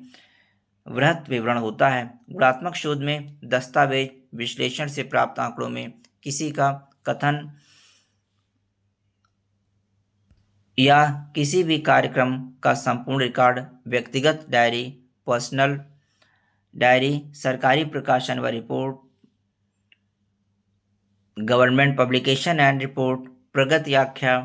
वृहत विवरण होता है। गुणात्मक शोध में दस्तावेज विश्लेषण से प्राप्त आंकड़ों में किसी का कथन या किसी भी कार्यक्रम का संपूर्ण रिकॉर्ड, व्यक्तिगत डायरी, पर्सनल डायरी, सरकारी प्रकाशन व report, government publication and report, प्रगति आख्या,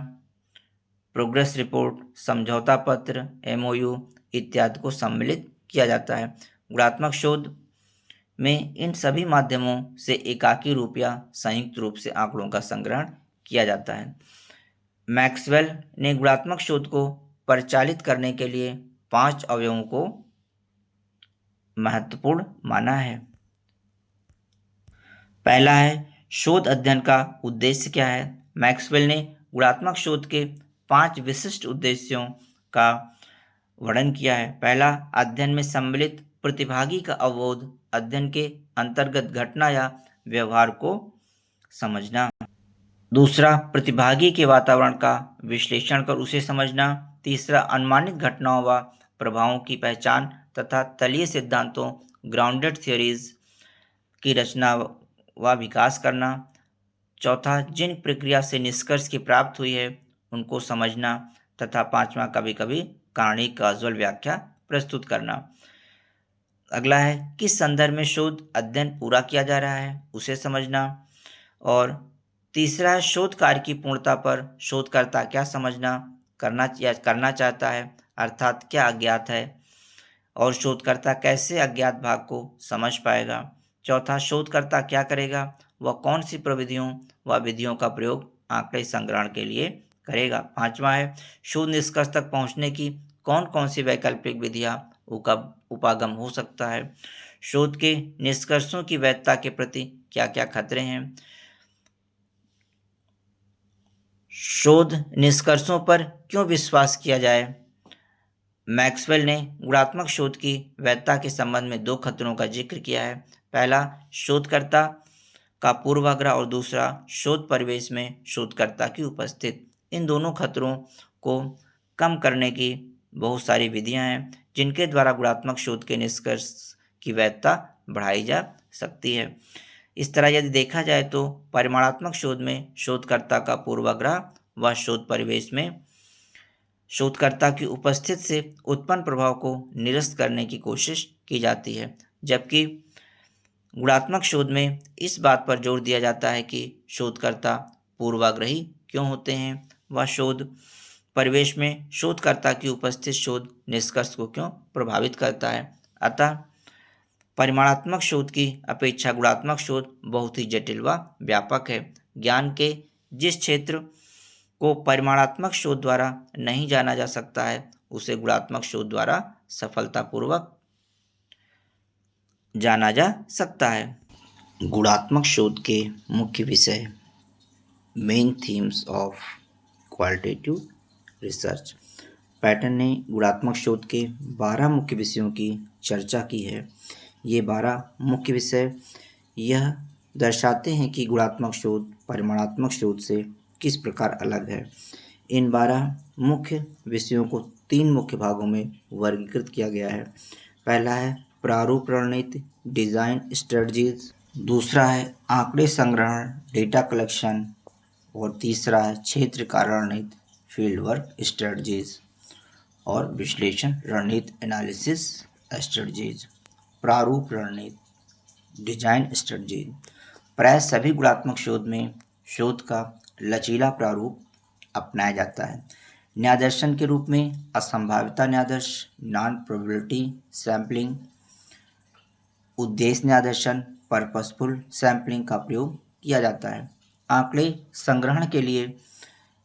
प्रोग्रेस रिपोर्ट, समझौता पत्र, एमओयू इत्यादि को सम्मिलित किया जाता है। गुणात्मक शोध में इन सभी माध्यमों से एकाकी रूप या संयुक्त रूप से आंकड़ों का संग्रहण किया जाता है। मैक्सवेल ने गुणात्मक शोध को परिचालित करने के लिए 5 अवयवों को महत्वपूर्ण माना है। पहला है, शोध अध्ययन का उद्देश्य क्या है। मैक्सवेल ने गुणात्मक शोध के 5 विशिष्ट उद्देश्यों का वर्णन किया है। पहला, अध्ययन में सम्मिलित प्रतिभागी का अवबोध, अध्ययन के अंतर्गत घटना या व्यवहार को समझना। दूसरा, प्रतिभागी के वातावरण का विश्लेषण कर उसे समझना। तीसरा, अनुमानित घटनाओं व प्रभावों की पहचान तथा तलीय सिद्धांतों, ग्राउंडेड थ्योरीज की रचना व विकास करना। चौथा, जिन प्रक्रिया से निष्कर्ष की प्राप्त हुई है उनको समझना तथा पांचवा, कभी कभी कारणिक काजुअल व्याख्या प्रस्तुत करना। अगला है, किस संदर्भ में शोध अध्ययन पूरा किया जा रहा है उसे समझना। और तीसरा है, शोध कार्य की पूर्णता पर शोधकर्ता क्या समझना करना चाहता है, अर्थात क्या अज्ञात है और शोधकर्ता कैसे अज्ञात भाग को समझ पाएगा। चौथा, शोधकर्ता क्या करेगा, वह कौन सी प्रविधियों व विधियों का प्रयोग आंकड़े संग्रहण के लिए करेगा। पांचवा है, शोध निष्कर्ष तक पहुंचने की कौन कौन सी वैकल्पिक विधियां उपागम हो सकता है। शोध के निष्कर्षों की वैधता के प्रति क्या क्या खतरे हैं। शोध निष्कर्षों पर क्यों विश्वास किया जाए। मैक्सवेल ने गुणात्मक शोध की वैधता के संबंध में 2 खतरों का जिक्र किया है। पहला, शोधकर्ता का पूर्वाग्रह और दूसरा, शोध परिवेश में शोधकर्ता की उपस्थिति। इन दोनों खतरों को कम करने की बहुत सारी विधियां हैं जिनके द्वारा गुणात्मक शोध के निष्कर्ष की वैधता बढ़ाई जा सकती है। इस तरह यदि देखा जाए तो परिमाणात्मक शोध में शोधकर्ता का पूर्वाग्रह व शोध परिवेश में शोधकर्ता की उपस्थिति से उत्पन्न प्रभाव को निरस्त करने की कोशिश की जाती है, जबकि गुणात्मक शोध में इस बात पर जोर दिया जाता है कि शोधकर्ता पूर्वाग्रही क्यों होते हैं व शोध परिवेश में शोधकर्ता की उपस्थिति शोध निष्कर्ष को क्यों प्रभावित करता है। अतः परिमाणात्मक शोध की अपेक्षा गुणात्मक शोध बहुत ही जटिल व व्यापक है। ज्ञान के जिस क्षेत्र को परिमाणात्मक शोध द्वारा नहीं जाना जा सकता है उसे गुणात्मक शोध द्वारा सफलतापूर्वक जाना जा सकता है। गुणात्मक शोध के मुख्य विषय, main themes of qualitative research. Patton ने गुणात्मक शोध के 12 मुख्य विषयों की चर्चा की है। ये 12 मुख्य विषय यह दर्शाते हैं कि गुणात्मक शोध परिमाणात्मक शोध से किस प्रकार अलग है। इन 12 मुख्य विषयों को 3 मुख्य भागों में वर्गीकृत किया गया है। पहला है प्रारूप रणनीति, डिजाइन स्ट्रेटजीज। दूसरा है आंकड़े संग्रहण, डेटा कलेक्शन। और तीसरा है क्षेत्र का रणनीति, फील्ड वर्क स्ट्रेटजीज। और विश्लेषण रणनीति, एनालिसिस स्ट्रेटजीज। प्रारूप रणनीति, डिजाइन स्ट्रेटजीज। प्राय सभी गुणात्मक शोध में शोध का लचीला प्रारूप अपनाया जाता है। न्यायदर्शन के रूप में असंभाव्यता न्यायदर्श, नॉन प्रोबेबिलिटी सैंपलिंग, उद्देश्य न्यायदर्शन, पर्पसफुल सैंपलिंग का प्रयोग किया जाता है। आंकड़े संग्रहण के लिए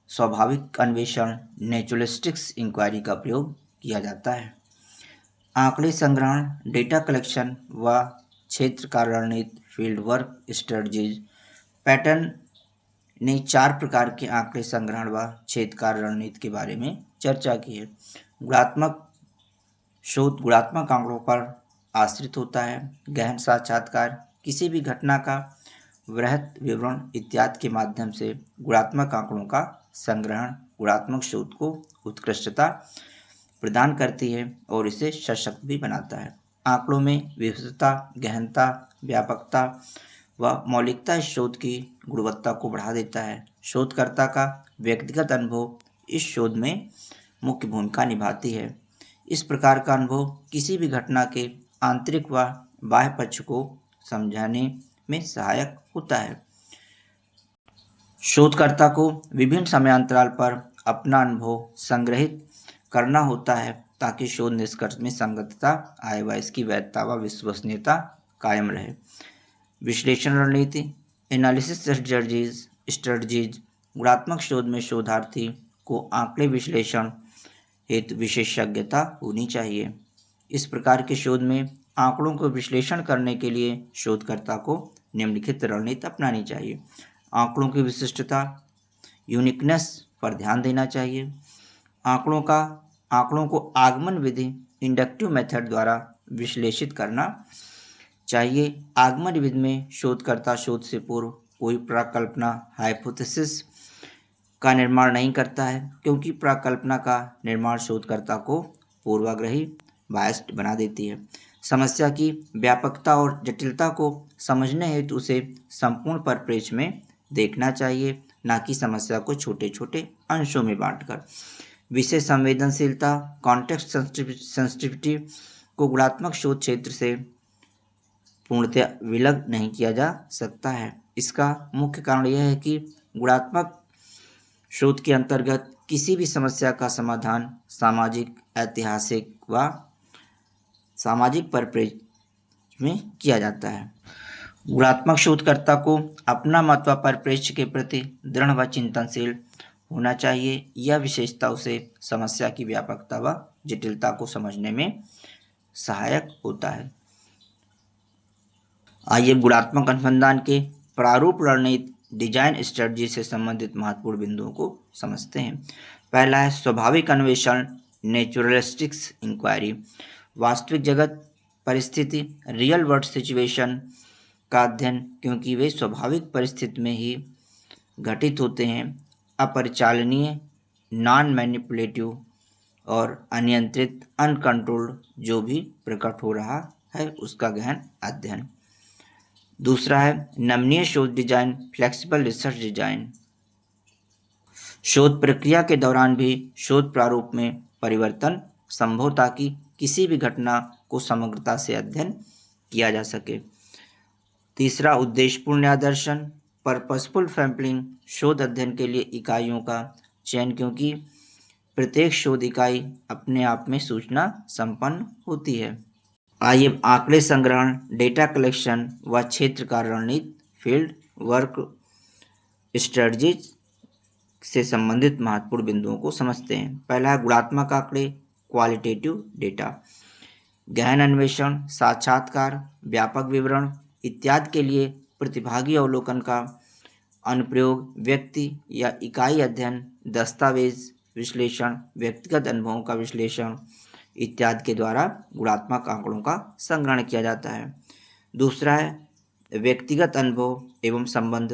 स्वाभाविक अन्वेषण, नेचुरलिस्टिक्स इंक्वायरी का प्रयोग किया जाता है। आंकड़े संग्रहण, डेटा कलेक्शन व क्षेत्र का रणनीति, फील्ड वर्क स्ट्रेटजीज। पैटर्न ने 4 प्रकार के आंकड़े संग्रहण व क्षेत्र का रणनीति के बारे में चर्चा की है। गुणात्मक शोध गुणात्मक आंकड़ों पर आश्रित होता है। गहन साक्षात्कार, किसी भी घटना का वृहत विवरण इत्यादि के माध्यम से गुणात्मक आंकड़ों का संग्रहण गुणात्मक शोध को उत्कृष्टता प्रदान करती है और इसे सशक्त भी बनाता है। आंकड़ों में विविधता, गहनता, व्यापकता व मौलिकता इस शोध की गुणवत्ता को बढ़ा देता है। शोधकर्ता का व्यक्तिगत अनुभव इस शोध में मुख्य भूमिका निभाती है। इस प्रकार का अनुभव किसी भी घटना के आंतरिक व बाह्य पक्ष को समझाने में सहायक होता है। शोधकर्ता को विभिन्न समयांतराल पर अपना अनुभव संग्रहित करना होता है ताकि शोध निष्कर्ष में संगतता आए व इसकी वैधता व विश्वसनीयता कायम रहे। विश्लेषण रणनीति, एनालिसिस स्ट्रेटजीज। गुणात्मक शोध में शोधार्थी को आंकड़े विश्लेषण हेतु विशेषज्ञता होनी चाहिए। इस प्रकार के शोध में आंकड़ों को विश्लेषण करने के लिए शोधकर्ता को निम्नलिखित रणनीति अपनानी चाहिए। आंकड़ों की विशिष्टता, यूनिकनेस पर ध्यान देना चाहिए। आंकड़ों को आगमन विधि, इंडक्टिव मेथड द्वारा विश्लेषित करना चाहिए। आगमन विधि में शोधकर्ता शोध से पूर्व कोई प्राकल्पना, हाइपोथेसिस का निर्माण नहीं करता है, क्योंकि प्राकल्पना का निर्माण शोधकर्ता को पूर्वाग्रही, बायस्ड बना देती है। समस्या की व्यापकता और जटिलता को समझने हेतु उसे संपूर्ण परिप्रेक्ष्य में देखना चाहिए, न कि समस्या को छोटे छोटे अंशों में बांटकर। विषय संवेदनशीलता, कॉन्टेक्स्ट सेंसिटिविटी को गुणात्मक शोध क्षेत्र से पूर्णतया विलग नहीं किया जा सकता है। इसका मुख्य कारण यह है कि गुणात्मक शोध के अंतर्गत किसी भी समस्या का समाधान सामाजिक, ऐतिहासिक व सामाजिक परिप्रेक्ष्य में किया जाता है। गुणात्मक शोधकर्ता को अपना मत व परिप्रेक्ष्य के प्रति दृढ़ व चिंतनशील होना चाहिए। यह विशेषता उसे समस्या की व्यापकता व जटिलता को समझने में सहायक होता है। आइए गुणात्मक अनुसंधान के प्रारूप रणनीति, डिजाइन स्ट्रेटजी से संबंधित महत्वपूर्ण बिंदुओं को समझते हैं। पहला है स्वाभाविक अन्वेषण, नेचुरलिस्टिक्स इंक्वायरी। वास्तविक जगत परिस्थिति, रियल वर्ल्ड सिचुएशन का अध्ययन, क्योंकि वे स्वाभाविक परिस्थिति में ही घटित होते हैं। अपरिचालनीय, नॉन मैनिपुलेटिव और अनियंत्रित अनकंट्रोल्ड जो भी प्रकट हो रहा है उसका गहन अध्ययन। दूसरा है नमनीय शोध डिजाइन, फ्लेक्सिबल रिसर्च डिजाइन। शोध प्रक्रिया के दौरान भी शोध प्रारूप में परिवर्तन संभव ताकि किसी भी घटना को समग्रता से अध्ययन किया जा सके। तीसरा उद्देश्यपूर्ण न्यायदर्शन, पर्पसफुल सैम्पलिंग। शोध अध्ययन के लिए इकाइयों का चयन, क्योंकि प्रत्येक शोध इकाई अपने आप में सूचना संपन्न होती है। आइए आंकड़े संग्रहण, डेटा कलेक्शन व क्षेत्र का रणनीति, फील्ड वर्क स्ट्रेटजीज से संबंधित महत्वपूर्ण बिंदुओं को समझते हैं। पहला है गुणात्मक आंकड़े, क्वालिटेटिव डेटा। गहन अन्वेषण, साक्षात्कार, व्यापक विवरण इत्यादि के लिए प्रतिभागी अवलोकन का अनुप्रयोग, व्यक्ति या इकाई अध्ययन, दस्तावेज विश्लेषण, व्यक्तिगत अनुभवों का विश्लेषण इत्यादि के द्वारा गुणात्मक आंकड़ों का संग्रहण किया जाता है। दूसरा है व्यक्तिगत अनुभव एवं संबंध,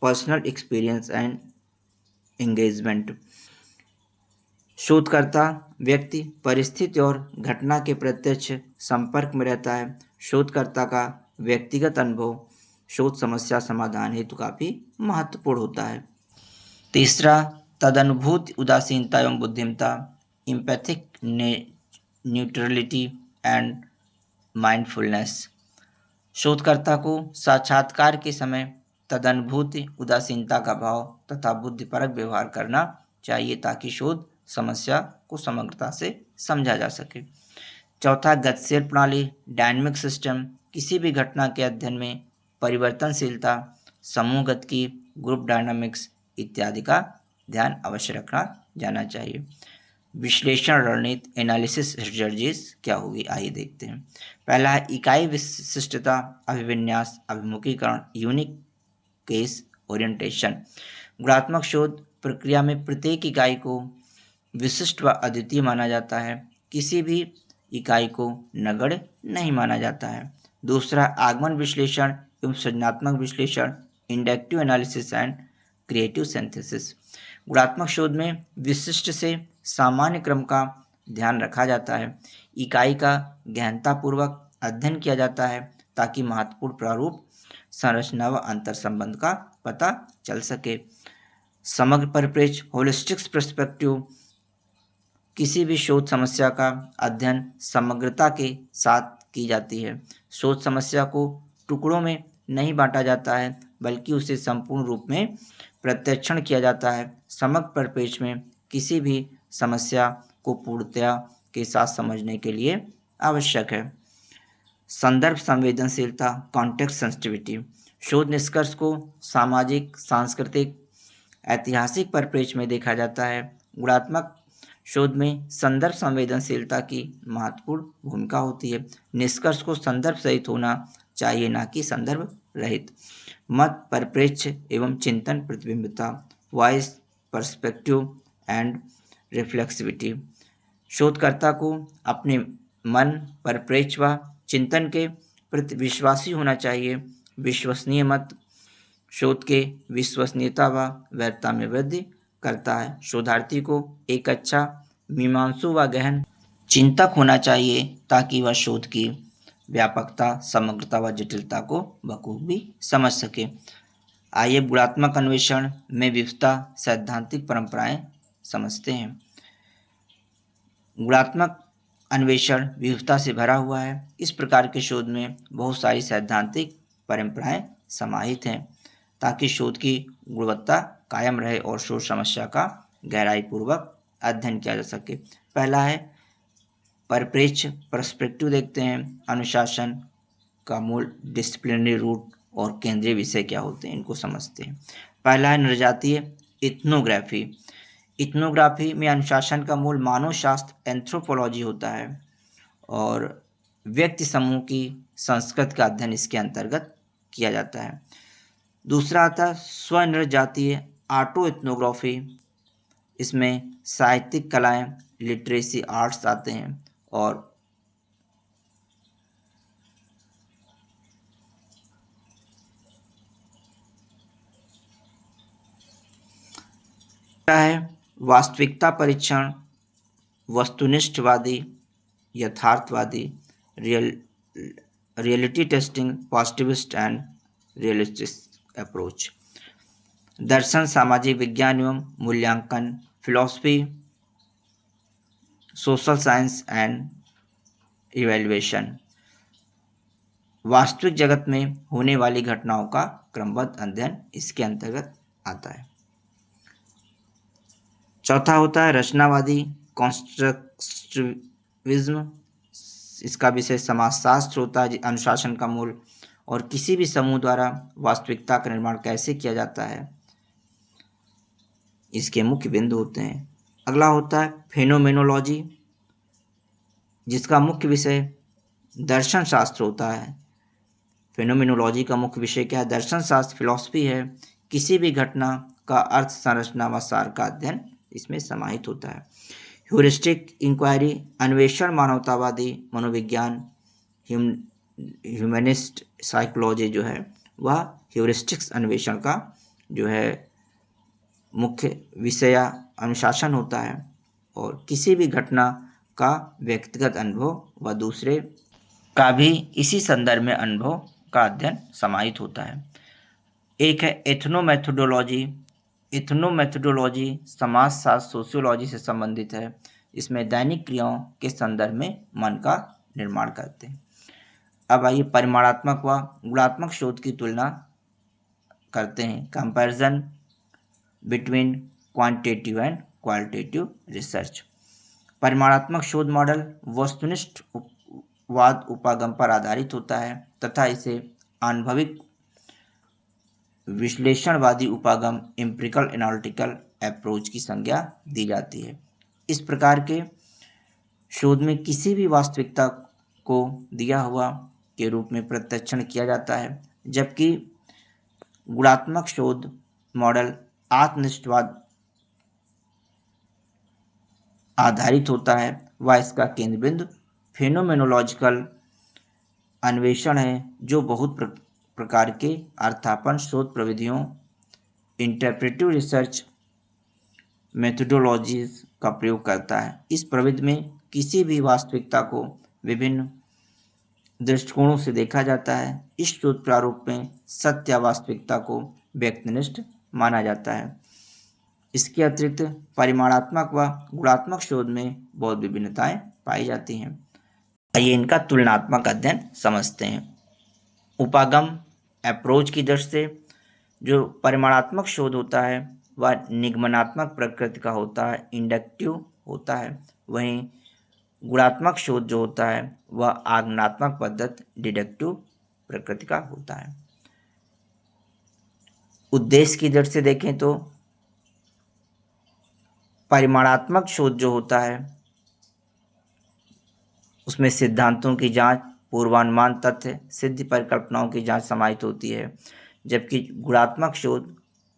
पर्सनल एक्सपीरियंस एंड एंगेजमेंट। शोधकर्ता व्यक्ति, परिस्थिति और घटना के प्रत्यक्ष संपर्क में रहता है। शोधकर्ता का व्यक्तिगत अनुभव शोध समस्या समाधान हेतु काफी महत्वपूर्ण होता है। तीसरा तदनुभूति, उदासीनता एवं बुद्धिमत्ता, इम्पैथिक न्यूट्रलिटी एंड माइंडफुलनेस। शोधकर्ता को साक्षात्कार के समय तदनुभूति, उदासीनता का भाव तथा बुद्धिपरक व्यवहार करना चाहिए ताकि शोध समस्या को समग्रता से समझा जा सके। चौथा गतिशील प्रणाली, डायनेमिक सिस्टम। किसी भी घटना के अध्ययन में परिवर्तनशीलता, समूह गतिकी, ग्रुप डायनामिक्स इत्यादि का ध्यान अवश्य रखना जाना चाहिए। विश्लेषण रणनीति, एनालिसिस स्ट्रेटजीज क्या होगी, आइए देखते हैं। पहला है इकाई विशिष्टता, अभिविन्यास, अभिमुखीकरण, यूनिक केस ओरिएंटेशन। गुणात्मक शोध प्रक्रिया में प्रत्येक इकाई को विशिष्ट व अद्वितीय माना जाता है। किसी भी इकाई को नगण्य नहीं माना जाता है। दूसरा आगमन विश्लेषण एवं सृजनात्मक विश्लेषण, inductive analysis and creative synthesis. गुणात्मक शोध में विशिष्ट से सामान्य क्रम का ध्यान रखा जाता है। इकाई का गहनतापूर्वक अध्ययन किया जाता है ताकि महत्वपूर्ण प्रारूप, संरचना व अंतर संबंध का पता चल सके। समग्र परिप्रेक्ष्य, होलिस्टिक पर्सपेक्टिव। किसी भी शोध समस्या का अध्ययन समग्रता के साथ की जाती है। शोध समस्या को टुकड़ों में नहीं बांटा जाता है बल्कि उसे संपूर्ण रूप में प्रत्यक्षण किया जाता है। समग्र परिप्रेक्ष्य में किसी भी समस्या को पूर्णतया के साथ समझने के लिए आवश्यक है। संदर्भ संवेदनशीलता, कॉन्टेक्स्ट सेंसिटिविटी। शोध निष्कर्ष को सामाजिक, सांस्कृतिक, ऐतिहासिक परिप्रेक्ष्य में देखा जाता है। गुणात्मक शोध में संदर्भ संवेदनशीलता की महत्वपूर्ण भूमिका होती है। निष्कर्ष को संदर्भ सहित होना चाहिए, न कि संदर्भ रहित। मत, परिप्रेक्ष्य एवं चिंतन प्रतिबिंबितता, वॉइस, पर्सपेक्टिव एंड रिफ्लेक्सिविटी। शोधकर्ता को अपने मन, परिप्रेक्ष्य व चिंतन के प्रति विश्वासी होना चाहिए। विश्वसनीय मत शोध के विश्वसनीयता व वैधता में वृद्धि करता है। शोधार्थी को एक अच्छा मीमांसु व गहन चिंतक होना चाहिए ताकि वह शोध की व्यापकता, समग्रता व जटिलता को बखूबी समझ सके। आइए गुणात्मक अन्वेषण में विविधता, सैद्धांतिक परंपराएं समझते हैं। गुणात्मक अन्वेषण विविधता से भरा हुआ है। इस प्रकार के शोध में बहुत सारी सैद्धांतिक परंपराएं समाहित हैं ताकि शोध की गुणवत्ता कायम रहे और शोध समस्या का गहराईपूर्वक अध्ययन किया जा सके। पहला है परिप्रेक्ष्य, पर्सपेक्टिव देखते हैं। अनुशासन का मूल, डिसिप्लिनरी रूट और केंद्रीय विषय क्या होते हैं, इनको समझते हैं। पहला है नृजातीय इथनोग्राफी। इथनोग्राफी में अनुशासन का मूल मानव शास्त्र, एंथ्रोपोलॉजी होता है और व्यक्ति समूह की संस्कृति का अध्ययन इसके अंतर्गत किया जाता है। दूसरा आता है स्वनृजातीय आर्टो इथनोग्राफी। इसमें साहित्यिक कलाएं, लिटरेसी, आर्ट्स आते हैं और है वास्तविकता परीक्षण वस्तुनिष्ठवादी, यथार्थवादी, reality testing, positivist and realistic approach. दर्शन, सामाजिक विज्ञान एवं मूल्यांकन, philosophy, social science and evaluation. वास्तविक जगत में होने वाली घटनाओं का क्रमबद्ध अध्ययन इसके अंतर्गत आता है। चौथा होता है रचनावादी, कॉन्स्ट्रक्टिविज्म। इसका विषय समाजशास्त्र होता है, अनुशासन का मूल और किसी भी समूह द्वारा वास्तविकता का निर्माण कैसे किया जाता है, इसके मुख्य बिंदु होते हैं। अगला होता है फेनोमेनोलॉजी, जिसका मुख्य विषय दर्शन शास्त्र होता है। फेनोमेनोलॉजी का मुख्य विषय क्या है? दर्शन शास्त्र, फिलॉसफी है। किसी भी घटना का अर्थ, संरचना व सार का अध्ययन इसमें समाहित होता है। ह्यूरिस्टिक इंक्वायरी, अन्वेषण, मानवतावादी मनोविज्ञान, ह्यूमनिस्ट साइकोलॉजी जो है वह ह्यूरिस्टिक्स अन्वेषण का जो है मुख्य विषय अनुशासन होता है। और किसी भी घटना का व्यक्तिगत अनुभव व दूसरे का भी इसी संदर्भ में अनुभव का अध्ययन समाहित होता है। एक है एथनोमेथोडोलॉजी। एथनोमेथोडोलॉजी समाजशास्त्र, सोशियोलॉजी से संबंधित है। इसमें दैनिक क्रियाओं के संदर्भ में मन का निर्माण करते हैं। अब आइए परिमाणात्मक व गुणात्मक शोध की तुलना करते हैं। Comparison between quantitative and qualitative research. परिमाणात्मक शोध मॉडल वस्तुनिष्ठवाद उपागम पर आधारित होता है तथा इसे आनुभविक विश्लेषणवादी उपागम, एम्पिरिकल एनालिटिकल अप्रोच की संज्ञा दी जाती है। इस प्रकार के शोध में किसी भी वास्तविकता को दिया हुआ के रूप में प्रत्यक्षण किया जाता है, जबकि गुणात्मक शोध मॉडल आत्मनिष्ठवाद आधारित होता है व इसका केंद्र बिंदु फेनोमेनोलॉजिकल अन्वेषण है, जो बहुत प्रकार के अर्थापन शोध प्रविधियों, इंटरप्रेटिव रिसर्च मेथोडोलॉजीज का प्रयोग करता है। इस प्रविधि में किसी भी वास्तविकता को विभिन्न दृष्टिकोणों से देखा जाता है। इस शोध प्रारूप में सत्य वास्तविकता को व्यक्तिनिष्ठ माना जाता है। इसके अतिरिक्त परिमाणात्मक व गुणात्मक शोध में बहुत विभिन्नताएं पाई जाती हैं। आइए इनका तुलनात्मक अध्ययन समझते हैं। उपागम अप्रोच की दृष्टि से जो परिमाणात्मक शोध होता है वह निगमनात्मक प्रकृति का होता है, इंडक्टिव होता है। वहीं गुणात्मक शोध जो होता है वह आगमनात्मक पद्धति, डिडक्टिव प्रकृति का होता है। उद्देश्य की दृष्टि से देखें तो परिमाणात्मक शोध जो होता है उसमें सिद्धांतों की जांच, पूर्वानुमान, तथ्य सिद्ध परिकल्पनाओं की जांच समाहित होती है, जबकि गुणात्मक शोध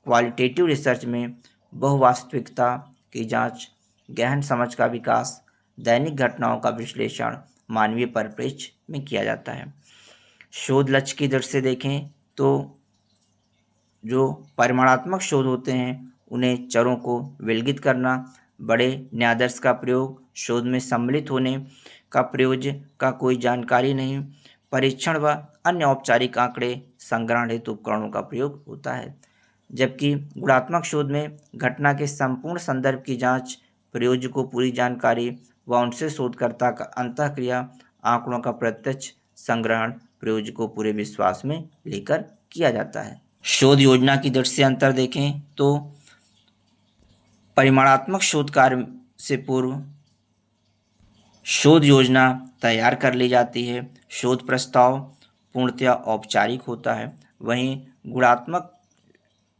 क्वालिटेटिव रिसर्च में बहुवास्तविकता की जांच, गहन समझ का विकास, दैनिक घटनाओं का विश्लेषण मानवीय परिप्रेक्ष्य में किया जाता है। शोध लक्ष्य की दृष्टि से देखें तो जो परिमाणात्मक शोध होते हैं उन्हें चरों को विलगित करना, बड़े न्यायादर्श का प्रयोग, शोध में सम्मिलित होने का प्रयोज्य का कोई जानकारी नहीं, परीक्षण व अन्य औपचारिक आंकड़े संग्रहण हेतु उपकरणों का प्रयोग होता है। जबकि गुणात्मक शोध में घटना के संपूर्ण संदर्भ की जांच, प्रयोज्य को पूरी जानकारी व उनसे शोधकर्ता का अंतःक्रिया आंकड़ों का प्रत्यक्ष संग्रहण प्रयोज्य को पूरे विश्वास में लेकर किया जाता है। शोध योजना की दृष्टि से अंतर देखें तो परिमाणात्मक शोध कार्य से पूर्व शोध योजना तैयार कर ली जाती है। शोध प्रस्ताव पूर्णतया औपचारिक होता है। वहीं गुणात्मक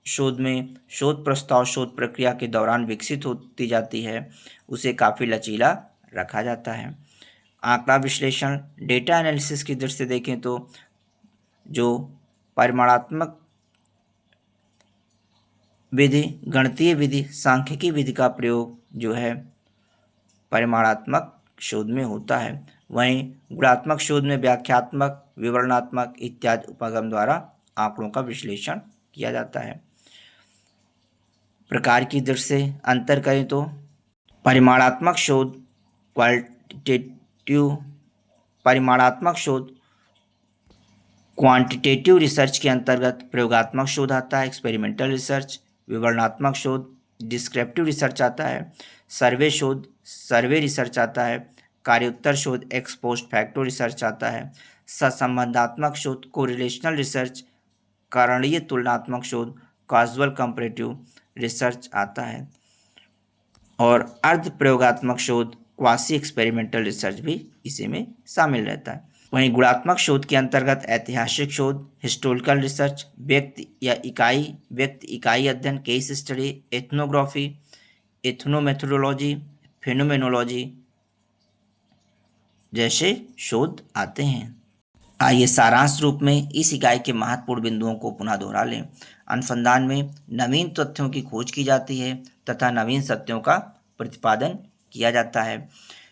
शोध में शोध प्रस्ताव शोध प्रक्रिया के दौरान विकसित होती जाती है, उसे काफ़ी लचीला रखा जाता है। आंकड़ा विश्लेषण, डेटा एनालिसिस की दृष्टि से देखें तो जो परिमाणात्मक विधि, गणितीय विधि, सांख्यिकी विधि का प्रयोग जो है परिमाणात्मक शोध में होता है। वहीं गुणात्मक शोध में व्याख्यात्मक, विवरणात्मक इत्यादि उपागम द्वारा आंकड़ों का विश्लेषण किया जाता है। प्रकार की दृष्टि से अंतर करें तो परिमाणात्मक शोध क्वालिटेटिव परिमाणात्मक शोध, क्वांटिटेटिव रिसर्च के अंतर्गत प्रयोगात्मक शोध आता है, एक्सपेरिमेंटल रिसर्च। विवरणात्मक शोध, डिस्क्रिप्टिव रिसर्च आता है। सर्वे शोध, सर्वे रिसर्च आता है। कार्योत्तर शोध, एक्स पोस्ट फैक्टो रिसर्च आता है। सहसंबंधात्मक शोध, कोरिलेशनल रिसर्च। कारणीय तुलनात्मक शोध, कॉजुअल कंपैरेटिव रिसर्च आता है। और अर्ध प्रयोगात्मक शोध, क्वासी एक्सपेरिमेंटल रिसर्च भी इसी में शामिल रहता है। वहीं गुणात्मक शोध के अंतर्गत ऐतिहासिक शोध, हिस्टोरिकल रिसर्च, व्यक्ति इकाई अध्ययन, केस स्टडी, एथनोग्राफी, एथनोमेथोडोलॉजी, फेनोमेनोलॉजी जैसे शोध आते हैं। आइए सारांश रूप में इस इकाई के महत्वपूर्ण बिंदुओं को पुनः दोहरा लें। अनुसंधान में नवीन तथ्यों की खोज की जाती है तथा नवीन सत्यों का प्रतिपादन किया जाता है।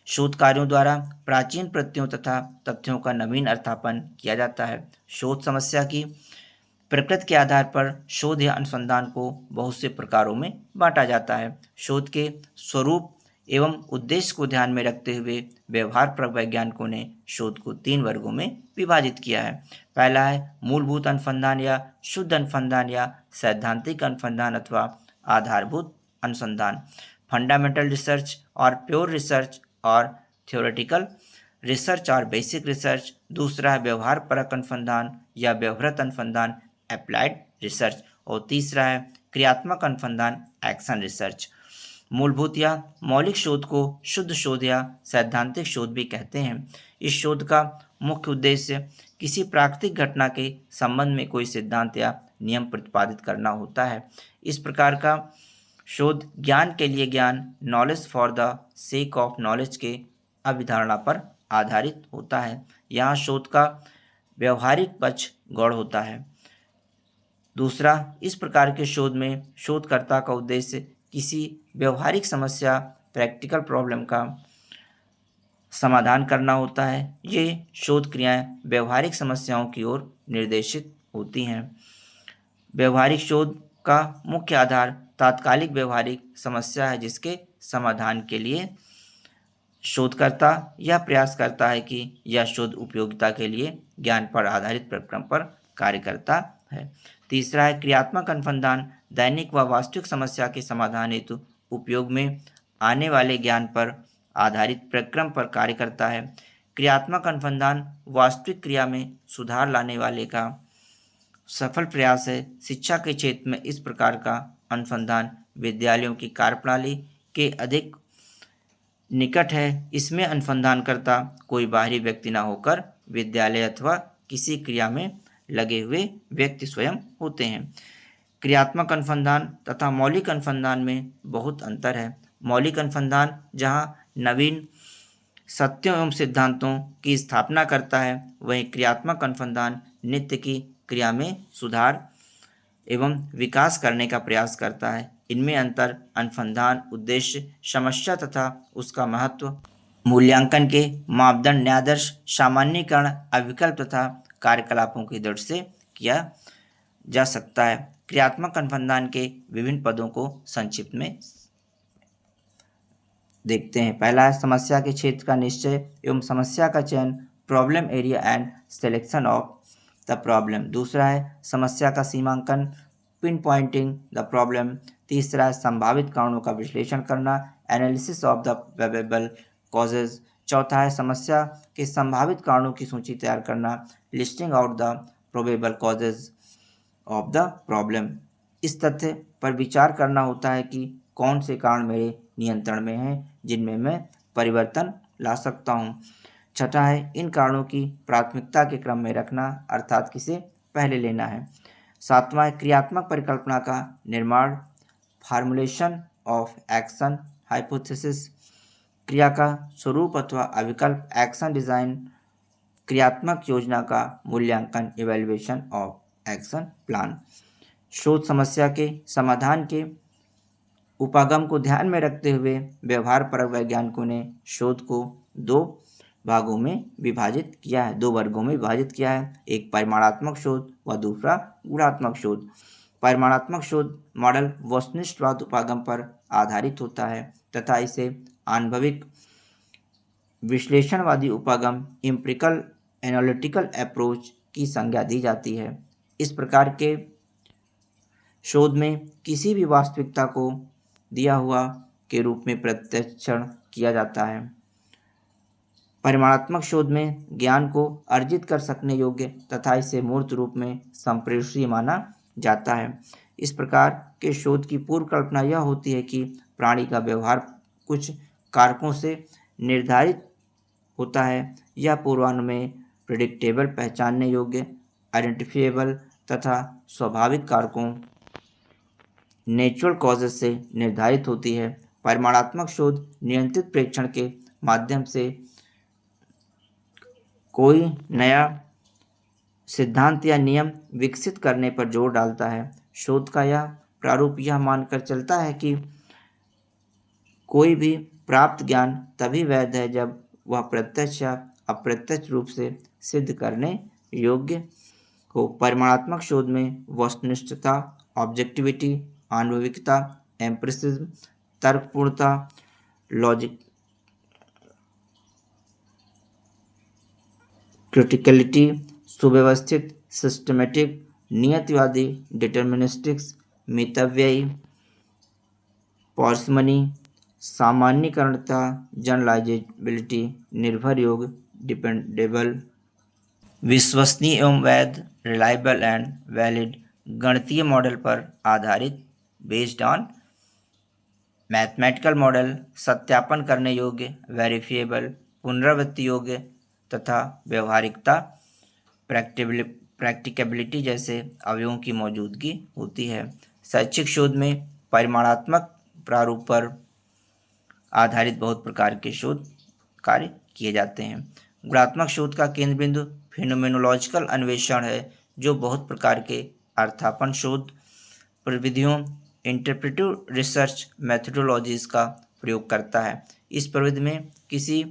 शोध कार्यों द्वारा प्राचीन प्रत्ययों तथा तथ्यों का नवीन अर्थापन किया जाता है। शोध समस्या की प्रकृति के आधार पर शोध या अनुसंधान को बहुत से प्रकारों में बांटा जाता है। शोध के स्वरूप एवं उद्देश्य को ध्यान में रखते हुए व्यवहार वैज्ञानिकों ने शोध को 3 वर्गों में विभाजित किया है। पहला है मूलभूत अनुसंधान या शुद्ध अनुसंधान या सैद्धांतिक अनुसंधान अथवा आधारभूत अनुसंधान, फंडामेंटल रिसर्च और प्योर रिसर्च और थ्योरेटिकल रिसर्च और बेसिक रिसर्च। दूसरा है व्यवहार परक अनुसंधान या व्यवहारत अनुसंधान, अप्लाइड रिसर्च। और तीसरा है क्रियात्मक अनुसंधान, एक्शन रिसर्च। मूलभूत या मौलिक शोध को शुद्ध शोध या सैद्धांतिक शोध भी कहते हैं। इस शोध का मुख्य उद्देश्य किसी प्राकृतिक घटना के संबंध में कोई सिद्धांत या नियम प्रतिपादित करना होता है। इस प्रकार का शोध ज्ञान के लिए ज्ञान, knowledge for the sake of knowledge के अवधारणा पर आधारित होता है। यहाँ शोध का व्यवहारिक पक्ष गौण होता है। दूसरा, इस प्रकार के शोध में शोधकर्ता का उद्देश्य किसी व्यवहारिक समस्या, प्रैक्टिकल प्रॉब्लम का समाधान करना होता है। ये शोध क्रियाएं व्यवहारिक समस्याओं की ओर निर्देशित होती हैं। व्यवहारिक शोध का मुख्य आधार तात्कालिक व्यवहारिक समस्या है, जिसके समाधान के लिए शोधकर्ता यह प्रयास करता है कि यह शोध उपयोगिता के लिए ज्ञान पर आधारित प्रक्रम पर कार्य करता है। तीसरा है क्रियात्मक अनुसंधान, दैनिक व वास्तविक समस्या के समाधान हेतु उपयोग में आने वाले ज्ञान पर आधारित प्रक्रम पर कार्य करता है। क्रियात्मक अनुसंधान वास्तविक क्रिया में सुधार लाने वाले का सफल प्रयास है। शिक्षा के क्षेत्र में इस प्रकार का अनुसंधान विद्यालयों की कार्यप्रणाली के अधिक निकट है। इसमें अनुसंधानकर्ता कोई बाहरी व्यक्ति न होकर विद्यालय अथवा किसी क्रिया में लगे हुए व्यक्ति स्वयं होते हैं। क्रियात्मक अनुसंधान तथा मौलिक अनुसंधान में बहुत अंतर है। मौलिक अनुसंधान जहां नवीन सत्यों एवं सिद्धांतों की स्थापना करता है, वहीं क्रियात्मक अनुसंधान नित्य की क्रिया में सुधार एवं विकास करने का प्रयास करता है। इनमें अंतर अनुसंधान उद्देश्य, समस्या तथा उसका महत्व, मूल्यांकन के मापदंड, न्यायादर्श, सामान्यीकरण, अविकल्प तथा कार्यकलापों की दृष्टि से किया जा सकता है। क्रियात्मक अनुसंधान के विभिन्न पदों को संक्षिप्त में देखते हैं। पहला है समस्या के क्षेत्र का निश्चय एवं समस्या का चयन, problem area and selection of the problem. दूसरा है समस्या का सीमांकन, पिन पॉइंटिंग द प्रॉब्लम। तीसरा है संभावित कारणों का विश्लेषण करना, analysis of the probable causes. चौथा है समस्या के संभावित कारणों की सूची तैयार करना, listing out the probable causes of the problem. इस तथ्य पर विचार करना होता है कि कौन से कारण मेरे नियंत्रण में हैं, जिनमें मैं परिवर्तन ला सकता हूँ। छठा है इन कारणों की प्राथमिकता के क्रम में रखना, अर्थात किसे पहले लेना है। सातवां है क्रियात्मक परिकल्पना का निर्माण, फार्मुलेशन ऑफ एक्शन हाइपोथेसिस। क्रिया का स्वरूप अथवा अविकल्प, एक्शन डिजाइन। क्रियात्मक योजना का मूल्यांकन, इवैल्यूएशन ऑफ एक्शन प्लान। शोध समस्या के समाधान के उपागम को ध्यान में रखते हुए व्यवहार परक वैज्ञानिकों ने शोध को 2 भागों में विभाजित किया है, 2 वर्गों में विभाजित किया है। एक परिमाणात्मक शोध व दूसरा गुणात्मक शोध। परिमाणात्मक शोध मॉडल वस्तुनिष्ठवाद उपागम पर आधारित होता है तथा इसे आणविक विश्लेषणवादी उपागम एम्पिरिकल एनालिटिकल अप्रोच की संज्ञा दी जाती है। इस प्रकार के शोध में किसी भी वास्तविकता को दिया हुआ के रूप में प्रत्यक्षण किया जाता है। परिमाणात्मक शोध में ज्ञान को अर्जित कर सकने योग्य तथा इसे मूर्त रूप में संप्रेषणीय माना जाता है। इस प्रकार के शोध की पूर्व कल्पना यह होती है कि प्राणी का व्यवहार कुछ कारकों से निर्धारित होता है। यह पूर्वानुमेय, प्रिडिक्टेबल, पहचानने योग्य, आइडेंटिफिएबल तथा स्वाभाविक कारकों नेचुरल कॉजेस से निर्धारित होती है। परिमाणात्मक शोध नियंत्रित प्रेक्षण के माध्यम से कोई नया सिद्धांत या नियम विकसित करने पर जोर डालता है। शोध का यह प्रारूप यह मानकर चलता है कि कोई भी प्राप्त ज्ञान तभी वैध है जब वह प्रत्यक्ष या अप्रत्यक्ष रूप से सिद्ध करने योग्य हो। परिमाणात्मक शोध में वस्तुनिष्ठता, ऑब्जेक्टिविटी, आनुभविकता, एम्पिरिसिज्म, तर्कपूर्णता, लॉजिक क्रिटिकलिटी, सुव्यवस्थित, सिस्टमेटिक, नियतिवादी, डिटर्मिनिस्टिक्स, मितव्ययी, पार्सिमनी, सामान्यीकरणता, जनरलाइजेबिलिटी, निर्भर योग, डिपेंडेबल, विश्वसनीय एवं वैध, रिलायबल एंड वैलिड, गणितीय मॉडल पर आधारित, बेस्ड ऑन मैथमेटिकल मॉडल, सत्यापन करने योग्य, वेरिफिएबल, पुनरावृत्ति योग्य तथा व्यवहारिकता, प्रैक्टिकेबिलिटी जैसे अवयवों की मौजूदगी होती है। शैक्षिक शोध में परिमाणात्मक प्रारूप पर आधारित बहुत प्रकार के शोध कार्य किए जाते हैं। गुणात्मक शोध का केंद्र बिंदु फेनोमेनोलॉजिकल अन्वेषण है, जो बहुत प्रकार के अर्थापन शोध प्रविधियों, इंटरप्रेटिव रिसर्च मेथोडोलॉजीज का प्रयोग करता है। इस प्रविधि में किसी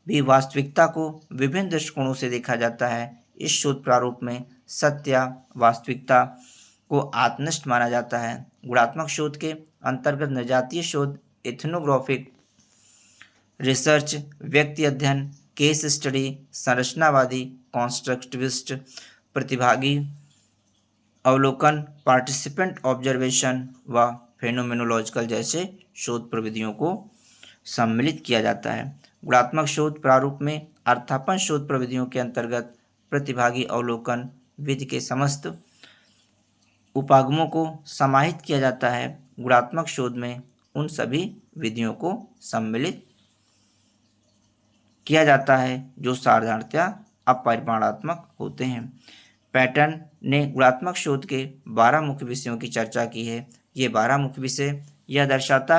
भी वास्तविकता को विभिन्न दृष्टिकोणों से देखा जाता है। इस शोध प्रारूप में सत्य या वास्तविकता को आत्मनिष्ठ माना जाता है। गुणात्मक शोध के अंतर्गत नजातीय शोध, एथनोग्राफिक रिसर्च, व्यक्ति अध्ययन, केस स्टडी, संरचनावादी, कॉन्स्ट्रक्टिविस्ट, प्रतिभागी अवलोकन, पार्टिसिपेंट ऑब्जर्वेशन व फेनोमेनोलॉजिकल जैसे शोध प्रविधियों को सम्मिलित किया जाता है। गुणात्मक शोध प्रारूप में अर्थापन शोध प्रविधियों के अंतर्गत प्रतिभागी अवलोकन विधि के समस्त उपागमों को समाहित किया जाता है। गुणात्मक शोध में उन सभी विधियों को सम्मिलित किया जाता है जो साधारणतया अपरिमाणात्मक होते हैं। पैटर्न ने गुणात्मक शोध के 12 मुख्य विषयों की चर्चा की है। ये 12 मुख्य विषय यह दर्शाता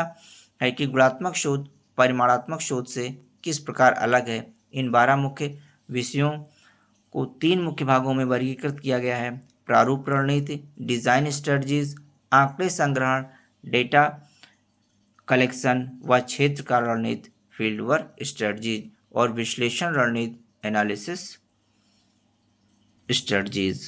है कि गुणात्मक शोध परिमाणात्मक शोध से किस प्रकार अलग है। इन 12 मुख्य विषयों को 3 मुख्य भागों में वर्गीकृत किया गया है: प्रारूप रणनीति, डिजाइन स्ट्रेटजीज, आंकड़े संग्रहण, डेटा कलेक्शन व क्षेत्र का रणनीति, फील्ड वर्क स्ट्रेटजीज, और विश्लेषण रणनीति, एनालिसिस स्ट्रेटजीज।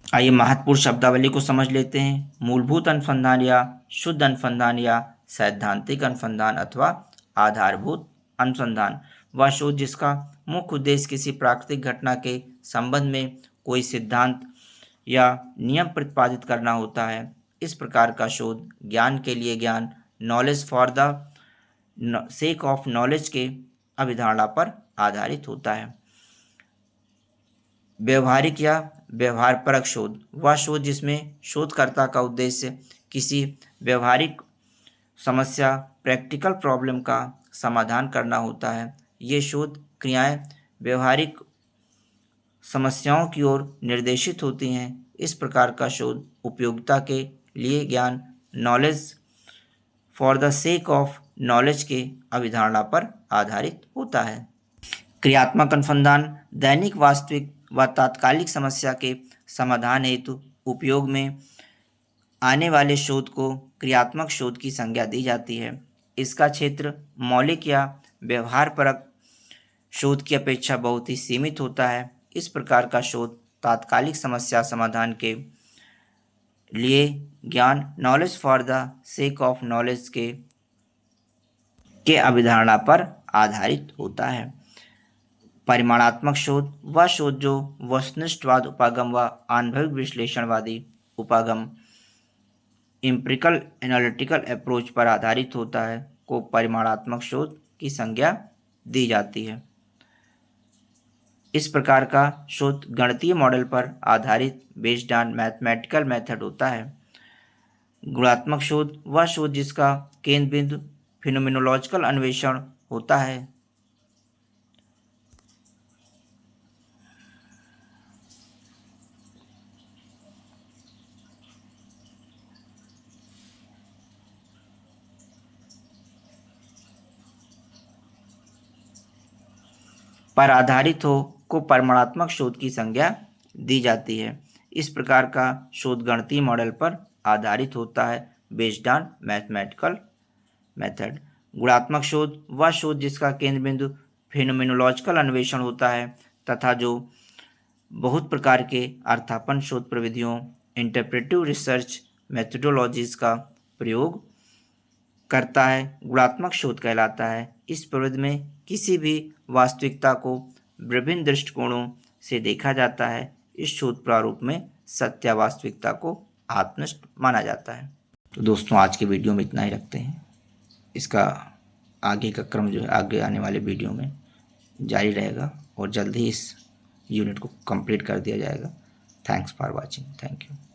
आइए महत्वपूर्ण शब्दावली को समझ लेते हैं। मूलभूत अनुसंधान या शुद्ध अनुसंधान या सैद्धांतिक अनुसंधान अथवा आधारभूत अनुसंधान वह शोध जिसका मुख्य उद्देश्य किसी प्राकृतिक घटना के संबंध में कोई सिद्धांत या नियम प्रतिपादित करना होता है। इस प्रकार का शोध ज्ञान के लिए ज्ञान, knowledge for the sake of knowledge के अभिधारणा पर आधारित होता है। व्यवहारिक या व्यवहारपरक शोध वह शोध जिसमें शोधकर्ता का उद्देश्य किसी व्यवहारिक समस्या, प्रैक्टिकल प्रॉब्लम का समाधान करना होता है। ये शोध क्रियाएं व्यवहारिक समस्याओं की ओर निर्देशित होती हैं। इस प्रकार का शोध उपयोगिता के लिए ज्ञान, knowledge for the sake of knowledge के अभिधारणा पर आधारित होता है। क्रियात्मक अनुसंधान दैनिक, वास्तविक व तात्कालिक समस्या के समाधान हेतु उपयोग में आने वाले शोध को क्रियात्मक शोध की संज्ञा दी जाती है। इसका क्षेत्र मौलिक या व्यवहारपरक शोध की अपेक्षा बहुत ही सीमित होता है। इस प्रकार का शोध तात्कालिक समस्या समाधान के लिए ज्ञान, knowledge for the sake of knowledge के अभिधारणा पर आधारित होता है। परिमाणात्मक शोध वह शोध जो वस्तुनिष्ठवाद उपागम व आनुभविक विश्लेषणवादी उपागम एम्पिरिकल एनालिटिकल अप्रोच पर आधारित होता है को परिमाणात्मक शोध की संज्ञा दी जाती है। इस प्रकार का शोध गणितीय मॉडल पर आधारित बेस्ड ऑन मैथमेटिकल मेथड होता है। गुणात्मक शोध वह शोध जिसका केंद्र बिंदु फिनोमिनोलॉजिकल अन्वेषण होता है। पर आधारित हो को परिमाणात्मक शोध की संज्ञा दी जाती है। इस प्रकार का शोध गणितीय मॉडल पर आधारित होता है बेस्ड ऑन मैथमेटिकल मेथड। गुणात्मक शोध वह शोध जिसका केंद्र बिंदु फेनोमेनोलॉजिकल अन्वेषण होता है तथा जो बहुत प्रकार के अर्थापन शोध प्रविधियों इंटरप्रेटिव रिसर्च मेथोडोलॉजीज का प्रयोग करता है, गुणात्मक शोध कहलाता है। इस प्रविधि में किसी भी वास्तविकता को विभिन्न दृष्टिकोणों से देखा जाता है। इस शोध प्रारूप में सत्य वास्तविकता को आत्मनिष्ठ माना जाता है। तो दोस्तों आज के वीडियो में इतना ही रखते हैं। इसका आगे का क्रम जो है आगे आने वाले वीडियो में जारी रहेगा और जल्द ही इस यूनिट को कंप्लीट कर दिया जाएगा। Thanks for watching. Thank you.